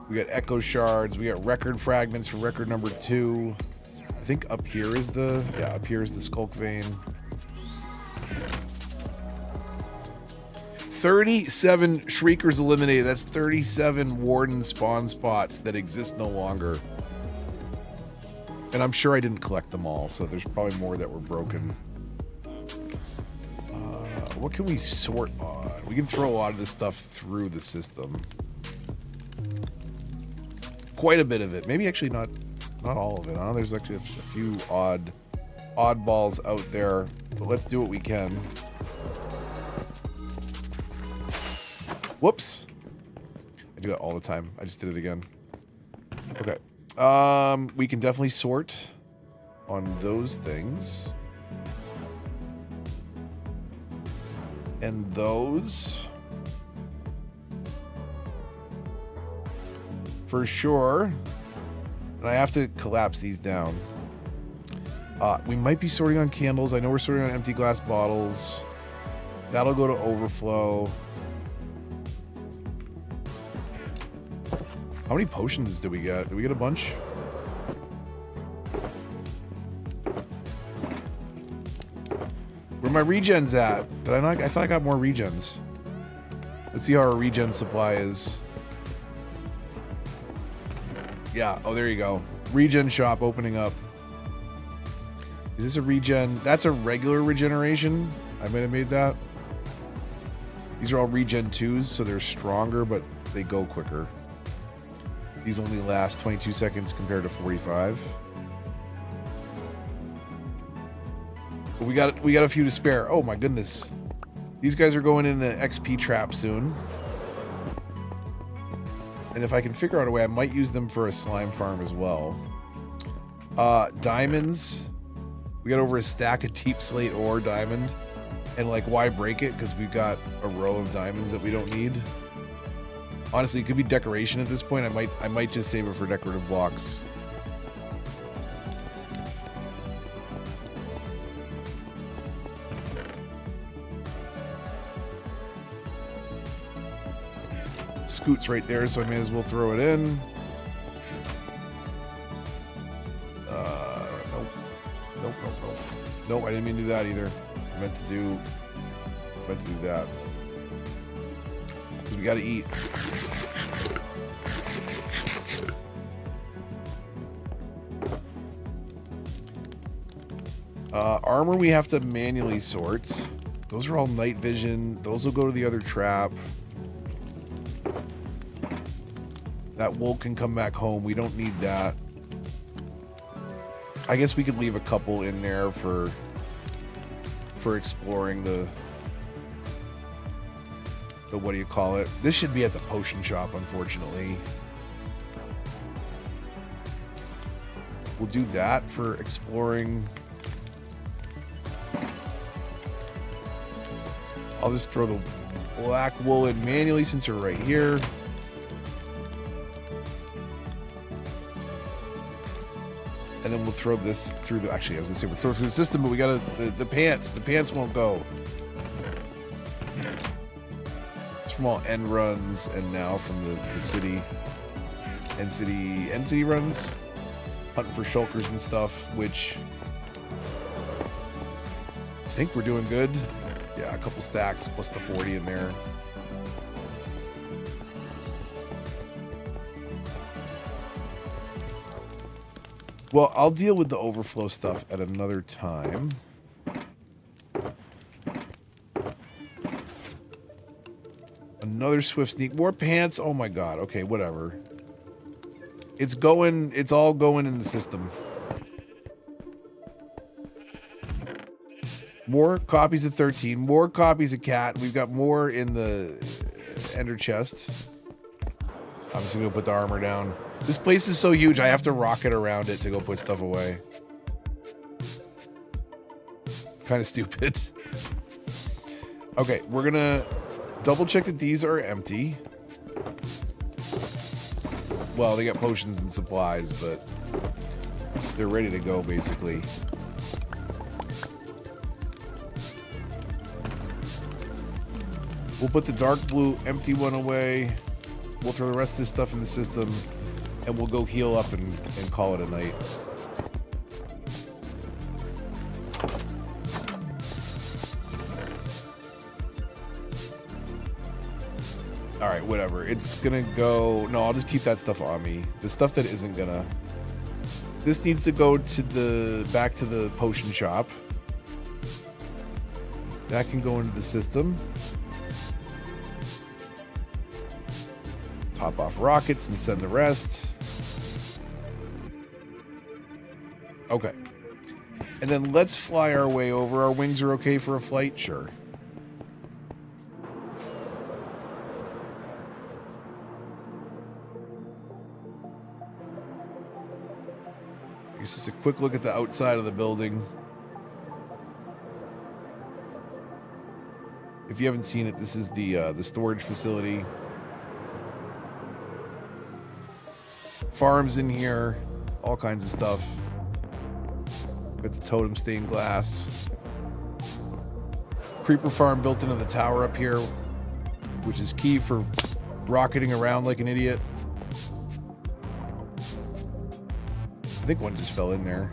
We got echo shards, we got record fragments for record number 2. I think up here is the, yeah, up here is the skulk vein. 37 Shriekers eliminated. That's 37 Warden spawn spots that exist no longer. And I'm sure I didn't collect them all, so there's probably more that were broken. What can we sort on? We can throw a lot of this stuff through the system. Quite a bit of it. Maybe actually not all of it, huh? There's actually a few oddballs out there, but let's do what we can. Whoops. I do that all the time. I just did it again. Okay. We can definitely sort on those things. And those. For sure. And I have to collapse these down. We might be sorting on candles. I know we're sorting on empty glass bottles. That'll go to overflow. How many potions did we get? Did we get a bunch? Where my regens at? Did I not? I thought I got more regens. Let's see how our regen supply is. Yeah. Oh, there you go. Regen shop opening up. Is this a regen? That's a regular regeneration. I might have made that. These are all regen 2s, so they're stronger, but they go quicker. These only last 22 seconds compared to 45. But we got a few to spare. Oh my goodness. These guys are going in the XP trap soon. And if I can figure out a way, I might use them for a slime farm as well. Diamonds. We got over a stack of deep slate ore diamond. And like, why break it? Because we've got a row of diamonds that we don't need. Honestly, it could be decoration at this point. I might just save it for decorative blocks. Scoot's right there, so I may as well throw it in. Nope, I didn't mean to do that either. I meant to do that. Because we gotta eat. Armor we have to manually sort. Those are all night vision. Those will go to the other trap. That wool can come back home. We don't need that. I guess we could leave a couple in there for exploring the what do you call it? This should be at the potion shop, unfortunately. We'll do that for exploring. I'll just throw the black wool in manually since we're right here. And then we'll throw this through the, actually I was gonna say we'll throw it through the system, but we gotta, the pants won't go. It's from all end runs and now from the city. End city runs. Hunting for shulkers and stuff, which I think we're doing good. Yeah, a couple stacks plus the 40 in there. Well, I'll deal with the overflow stuff at another time. Another swift sneak. More pants. Oh my god. Okay, whatever. It's all going in the system. More copies of 13. More copies of Cat. We've got more in the ender chest. I'm just gonna put the armor down. This place is so huge, I have to rocket around it to go put stuff away. Kind of stupid. Okay, we're gonna double check that these are empty. Well, they got potions and supplies, but they're ready to go, basically. We'll put the dark blue empty one away. We'll throw the rest of this stuff in the system, and we'll go heal up and call it a night. All right, whatever. It's gonna go. No, I'll just keep that stuff on me. The stuff that isn't gonna. This needs to go to back to the potion shop. That can go into the system. Top off rockets and send the rest. Okay. And then let's fly our way over. Our wings are okay for a flight? Sure. It's just a quick look at the outside of the building. If you haven't seen it, this is the storage facility. Farms in here, all kinds of stuff. Got the totem stained glass. Creeper farm built into the tower up here, which is key for rocketing around like an idiot. I think one just fell in there.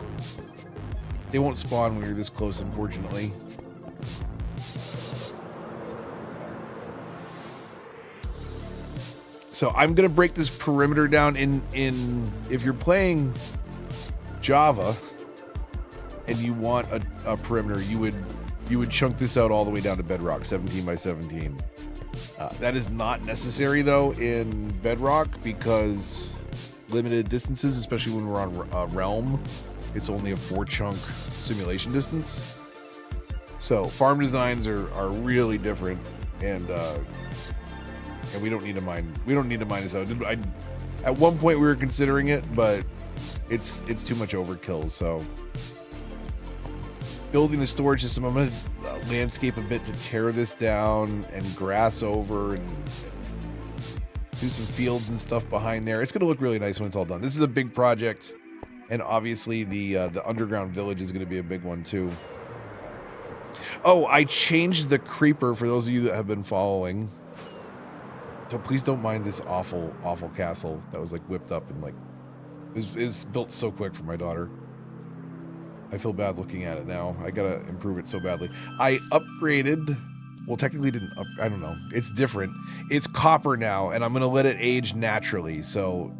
They won't spawn when you're this close, unfortunately. So I'm gonna break this perimeter down in if you're playing Java and you want a perimeter, you would chunk this out all the way down to Bedrock, 17 by 17. That is not necessary though in Bedrock because limited distances, especially when we're on Realm, it's only a 4-chunk simulation distance. So farm designs are really different, and we don't need to mine. We don't need to mine this out. At one point we were considering it, but it's too much overkill. So building the storage system, I'm gonna landscape a bit to tear this down and grass over and do some fields and stuff behind there. It's gonna look really nice when it's all done. This is a big project, and obviously the underground village is gonna be a big one too. Oh, I changed the creeper for those of you that have been following. So please don't mind this awful castle that was like whipped up and like it was built so quick for my daughter. I feel bad looking at it now. I gotta improve it so badly. I upgraded. Well, technically didn't up, I don't know. It's different. It's copper now, and I'm gonna let it age naturally. So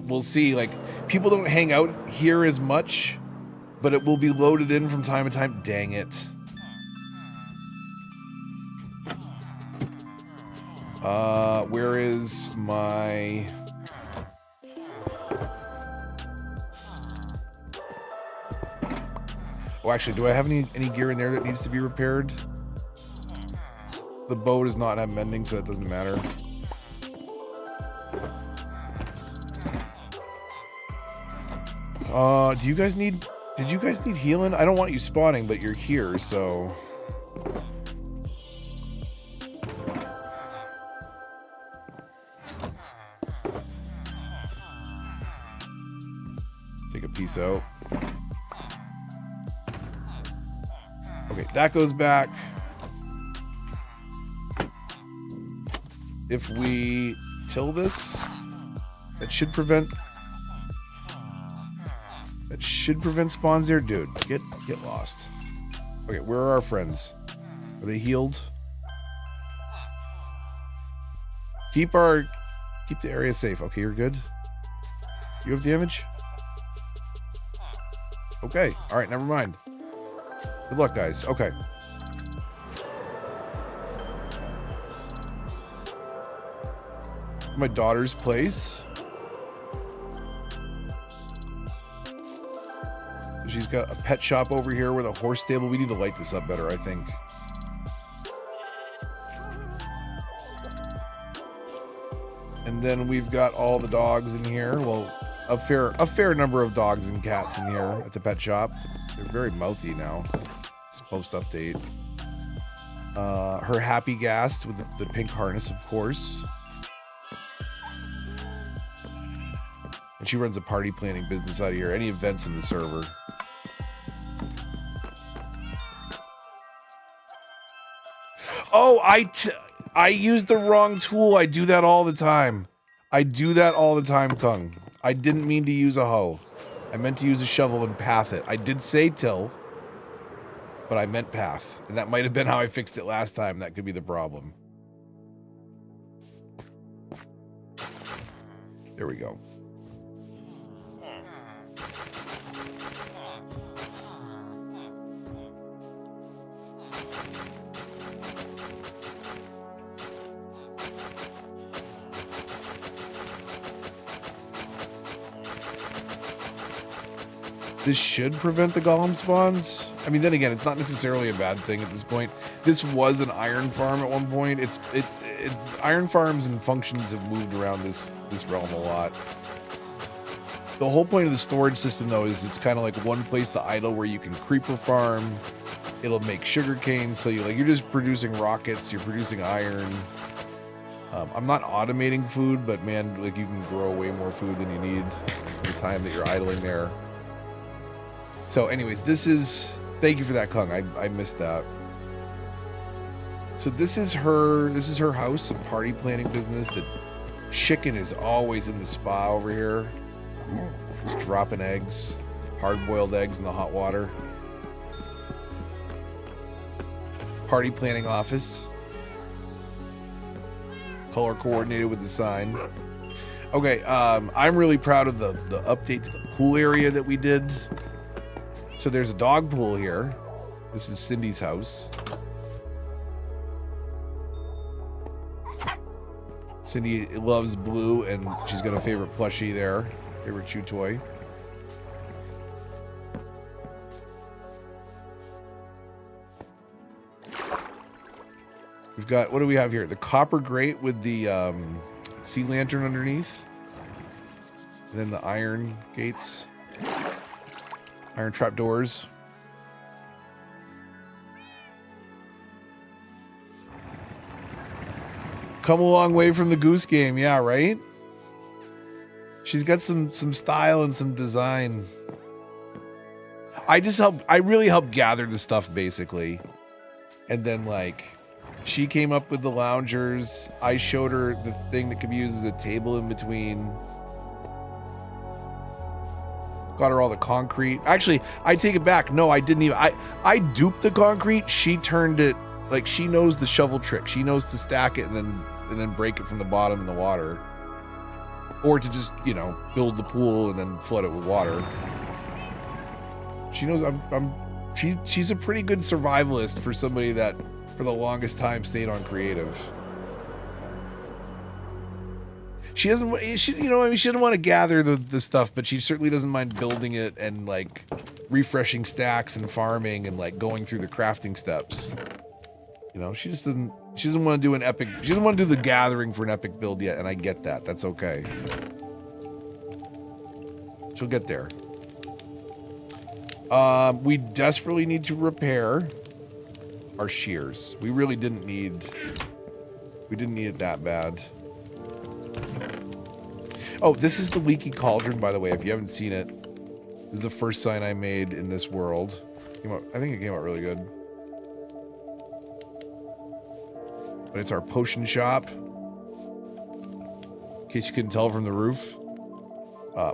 we'll see. Like, people don't hang out here as much, but it will be loaded in from time to time. Dang it. Where is my... Oh, actually, do I have any gear in there that needs to be repaired? The bow does not have mending, so that doesn't matter. Did you guys need healing? I don't want you spawning, but you're here, so... Take a piece out. Okay, that goes back. If we till this, that should prevent spawns there. Dude, get lost. Okay, where are our friends? Are they healed? Keep the area safe. Okay, you're good. You have damage? Okay, all right, never mind. Good luck, guys. Okay. My daughter's place. She's got a pet shop over here with a horse stable. We need to light this up better, I think. And then we've got all the dogs in here. Well, a fair number of dogs and cats in here at the pet shop. They're very mouthy now. It's post update. Her happy ghast with the pink harness, of course. And she runs a party planning business out of here. Any events in the server. Oh, I used the wrong tool. I do that all the time. Kung. I didn't mean to use a hoe. I meant to use a shovel and path it. I did say till, but I meant path. And that might have been how I fixed it last time. That could be the problem. There we go. This should prevent the golem spawns. I mean, then again, it's not necessarily a bad thing at this point. This was an iron farm at one point. Iron farms and functions have moved around this realm a lot. The whole point of the storage system, though, is it's kind of like one place to idle where you can creeper farm. It'll make sugarcane, so you're just producing rockets. You're producing iron. I'm not automating food, but man, like you can grow way more food than you need the time that you're idling there. So, anyways, thank you for that, Kung. I missed that. So this is her house, some party planning business. The chicken is always in the spa over here. Just dropping eggs, hard-boiled eggs in the hot water. Party planning office. Color coordinated with the sign. Okay, I'm really proud of the update to the pool area that we did. So there's a dog pool here. This is Cindy's house. Cindy loves blue, and she's got a favorite plushie there. Favorite chew toy. We've got, what do we have here? The copper grate with the sea lantern underneath. And then the iron gates. Iron trap doors. Come a long way from the Goose Game, yeah, right? She's got some style and some design. I really helped gather the stuff, basically. And then, like, she came up with the loungers. I showed her the thing that could be used as a table in between. Got her all the concrete. Actually, I take it back. No, I didn't even. I duped the concrete. She turned it, like, she knows the shovel trick. She knows to stack it and then break it from the bottom in the water. Or to just, build the pool and then flood it with water. She knows she's a pretty good survivalist for somebody that for the longest time stayed on creative. She doesn't want to gather the stuff, but she certainly doesn't mind building it and like refreshing stacks and farming and like going through the crafting steps. She doesn't want to do she doesn't want to do the gathering for an epic build yet, and I get that. That's okay. She'll get there. We desperately need to repair our shears. We really didn't need it that bad. Oh, this is the leaky cauldron, by the way, if you haven't seen it. This is the first sign I made in this world. I think it came out really good. But it's our potion shop. In case you couldn't tell from the roof.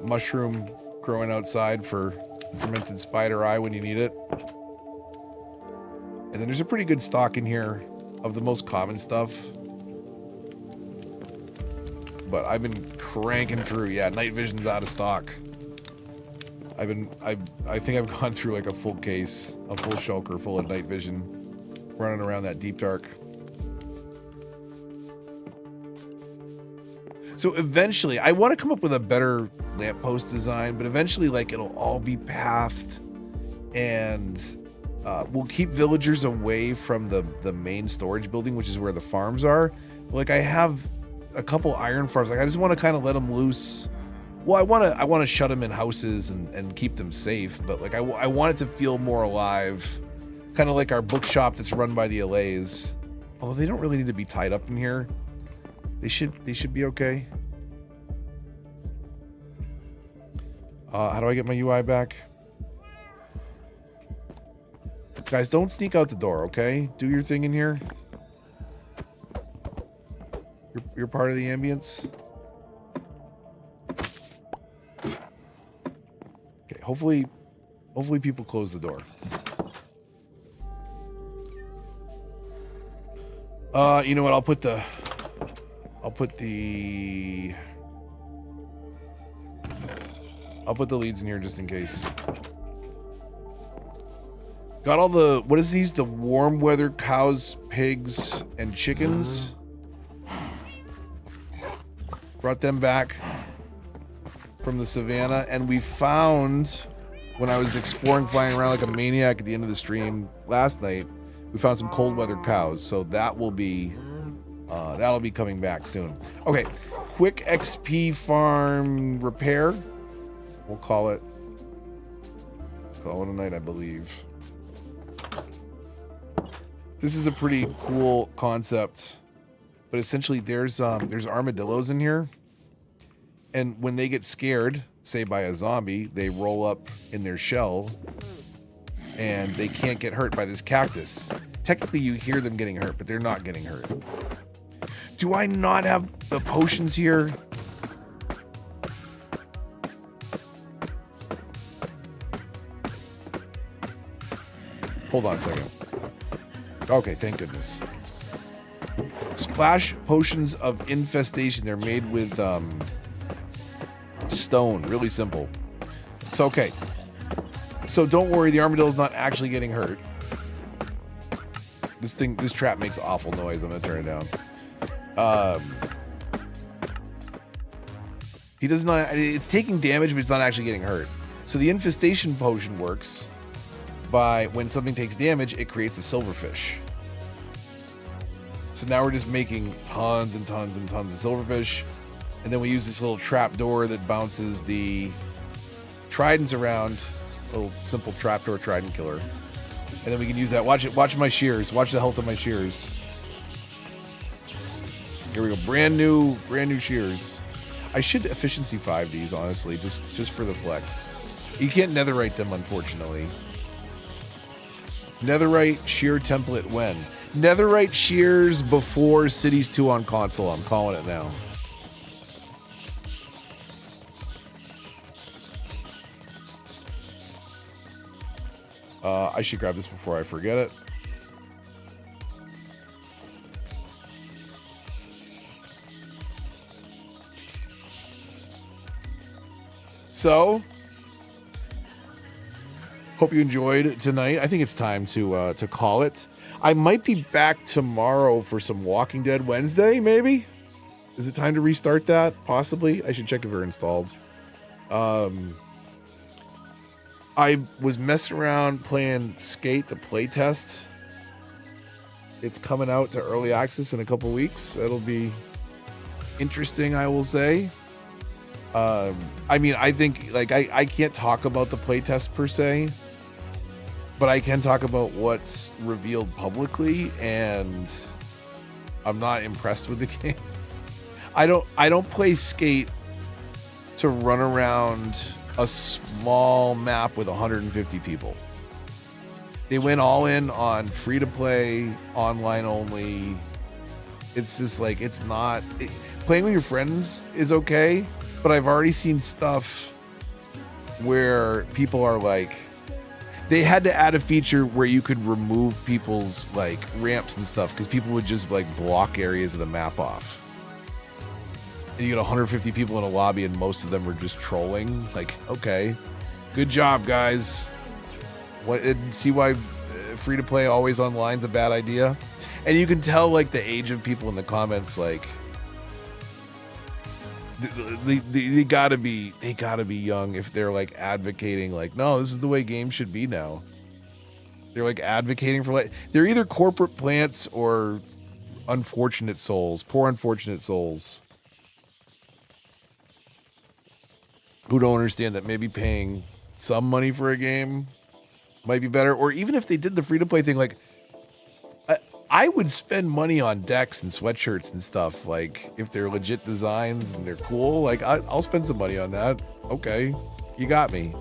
Mushroom growing outside for fermented spider eye when you need it. And then there's a pretty good stock in here of the most common stuff. But I've been cranking through. Yeah, night vision's out of stock. I think I've gone through like a full case, a full shulker full of night vision, running around that deep dark. So eventually, I want to come up with a better lamppost design, but eventually, like, it'll all be pathed, and we'll keep villagers away from the main storage building, which is where the farms are. Like, I have a couple iron farms. Like, I just want to kind of let them loose. Well, I want to shut them in houses and keep them safe, but like, I want it to feel more alive, kind of like our bookshop that's run by the LAs. Although they don't really need to be tied up in here. They should be okay. How do I get my UI back? Guys, don't sneak out the door, okay? Do your thing in here. You're part of the ambience. Okay, hopefully people close the door. You know what? I'll put the leads in here just in case. Got all the, what is these? The warm weather cows, pigs, and chickens. Brought them back from the savannah, and we found, when I was exploring, flying around like a maniac at the end of the stream last night, we found some cold weather cows, so that will be that'll be coming back soon. Okay, quick XP farm repair. We'll call it a night, I believe. This is a pretty cool concept, but essentially there's armadillos in here, and when they get scared, say by a zombie, they roll up in their shell, and they can't get hurt by this cactus. Technically, you hear them getting hurt, but they're not getting hurt. Do I not have the potions here? Hold on a second. Okay, thank goodness. Splash potions of infestation. They're made with stone. Really simple. So, okay. So don't worry, the armadillo's not actually getting hurt. This trap makes awful noise. I'm gonna turn it down. He does not. It's taking damage, but it's not actually getting hurt. So the infestation potion works by when something takes damage, it creates a silverfish. So now we're just making tons and tons and tons of silverfish, and then we use this little trap door that bounces the tridents around. Little simple trapdoor trident killer, and then we can use that. Watch it. Watch my shears. Watch the health of my shears. Here we go. Brand new shears. I should efficiency 5 these, honestly, just for the flex. You can't netherite them, unfortunately. Netherite shear template when? Netherite shears before Cities 2 on console. I'm calling it now. I should grab this before I forget it. So, hope you enjoyed tonight. I think it's time to call it. I might be back tomorrow for some Walking Dead Wednesday, maybe? Is it time to restart that? Possibly. I should check if they're installed. I was messing around playing Skate, the playtest. It's coming out to early access in a couple weeks. That'll be interesting, I will say. I mean, I think, like, I can't talk about the playtest per se, but I can talk about what's revealed publicly, and I'm not impressed with the game. I don't play Skate to run around a small map with 150 people. They went all in on free to play, online only. It's just like, it's not playing with your friends is okay, but I've already seen stuff where people are like, they had to add a feature where you could remove people's like ramps and stuff because people would just like block areas of the map off. And you get 150 people in a lobby and most of them are just trolling. Like, okay, good job, guys. See why free to play always online is a bad idea? And you can tell like the age of people in the comments, like they gotta be young if they're like advocating like, no, this is the way games should be now. They're like advocating for like, they're either corporate plants or unfortunate souls, poor unfortunate souls who don't understand that maybe paying some money for a game might be better. Or even if they did the free-to-play thing, like, I would spend money on decks and sweatshirts and stuff, like, if they're legit designs and they're cool. Like, I'll spend some money on that. Okay, you got me.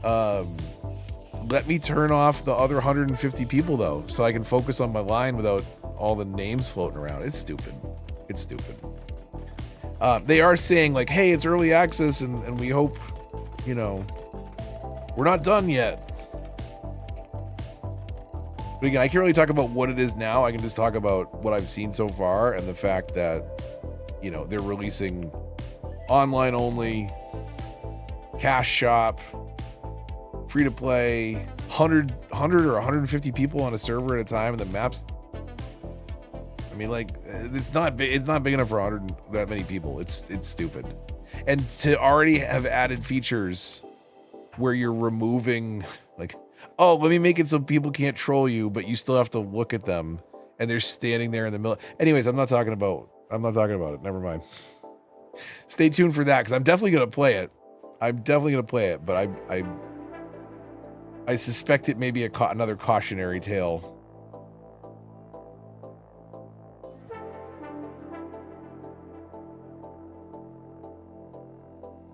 Let me turn off the other 150 people, though, so I can focus on my line without all the names floating around. It's stupid. It's stupid. They are saying like, hey, it's early access and we hope, you know, we're not done yet. But again, I can't really talk about what it is now. I can just talk about what I've seen so far and the fact that, you know, they're releasing online only, cash shop, free to play, 100 or 150 people on a server at a time, and the maps, I mean, like, it's not big enough for 100 that many people. It's stupid. And to already have added features where you're removing, like, oh, let me make it so people can't troll you, but you still have to look at them and they're standing there in the middle. Anyways, I'm not talking about it. Never mind. Stay tuned for that because I'm definitely going to play it. I'm definitely gonna play it, but I suspect it may be another cautionary tale.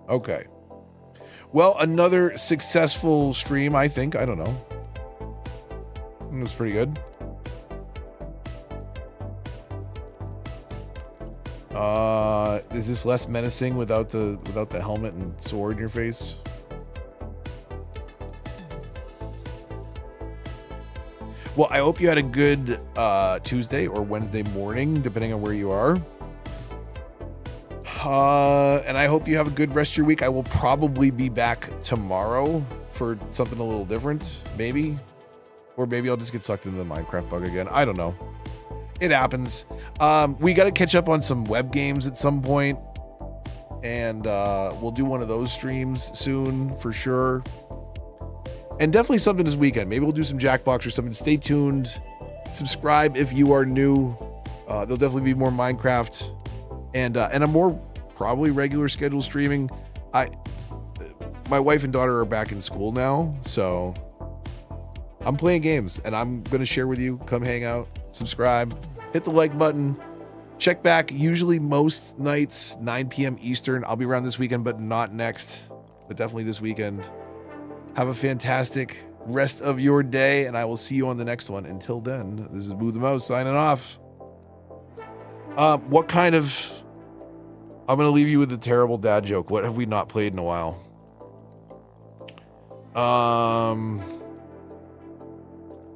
Okay. Well, another successful stream, I think. I don't know. It was pretty good. Is this less menacing without the helmet and sword in your face? Well, I hope you had a good Tuesday or Wednesday morning, depending on where you are. And I hope you have a good rest of your week. I will probably be back tomorrow for something a little different, maybe. Or maybe I'll just get sucked into the Minecraft bug again. I don't know. It happens. We got to catch up on some web games at some point. And we'll do one of those streams soon for sure. And definitely something this weekend. Maybe we'll do some Jackbox or something. Stay tuned. Subscribe if you are new. There'll definitely be more Minecraft. And a more probably regular schedule streaming. My wife and daughter are back in school now. So I'm playing games. And I'm going to share with you. Come hang out. Subscribe. Hit the like button. Check back. Usually most nights, 9 p.m. Eastern. I'll be around this weekend, but not next. But definitely this weekend. Have a fantastic rest of your day, and I will see you on the next one. Until then, this is Boo the Mouse signing off. What kind of... I'm going to leave you with a terrible dad joke. What have we not played in a while?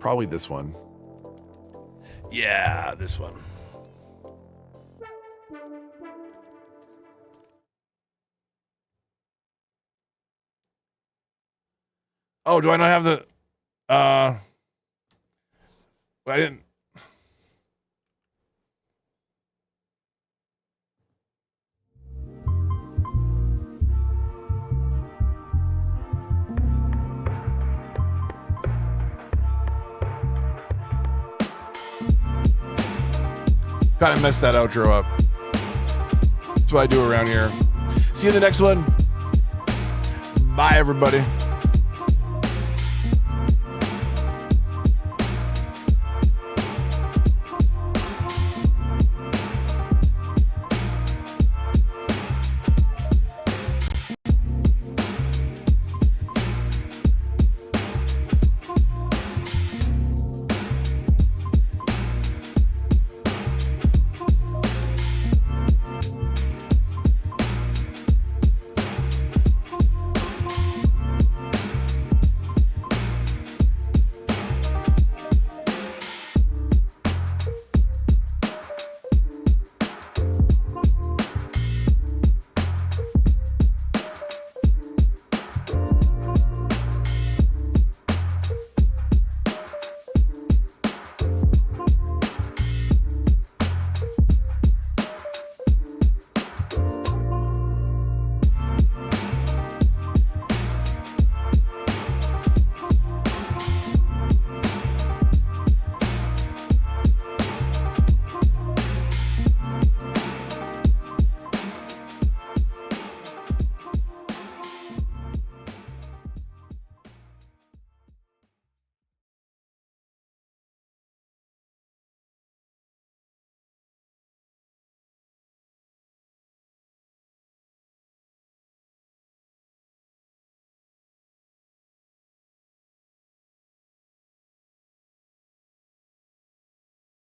Probably this one. Yeah, this one. Oh, do I not have the... I didn't... Kind of messed that outro up. That's what I do around here. See you in the next one. Bye, everybody.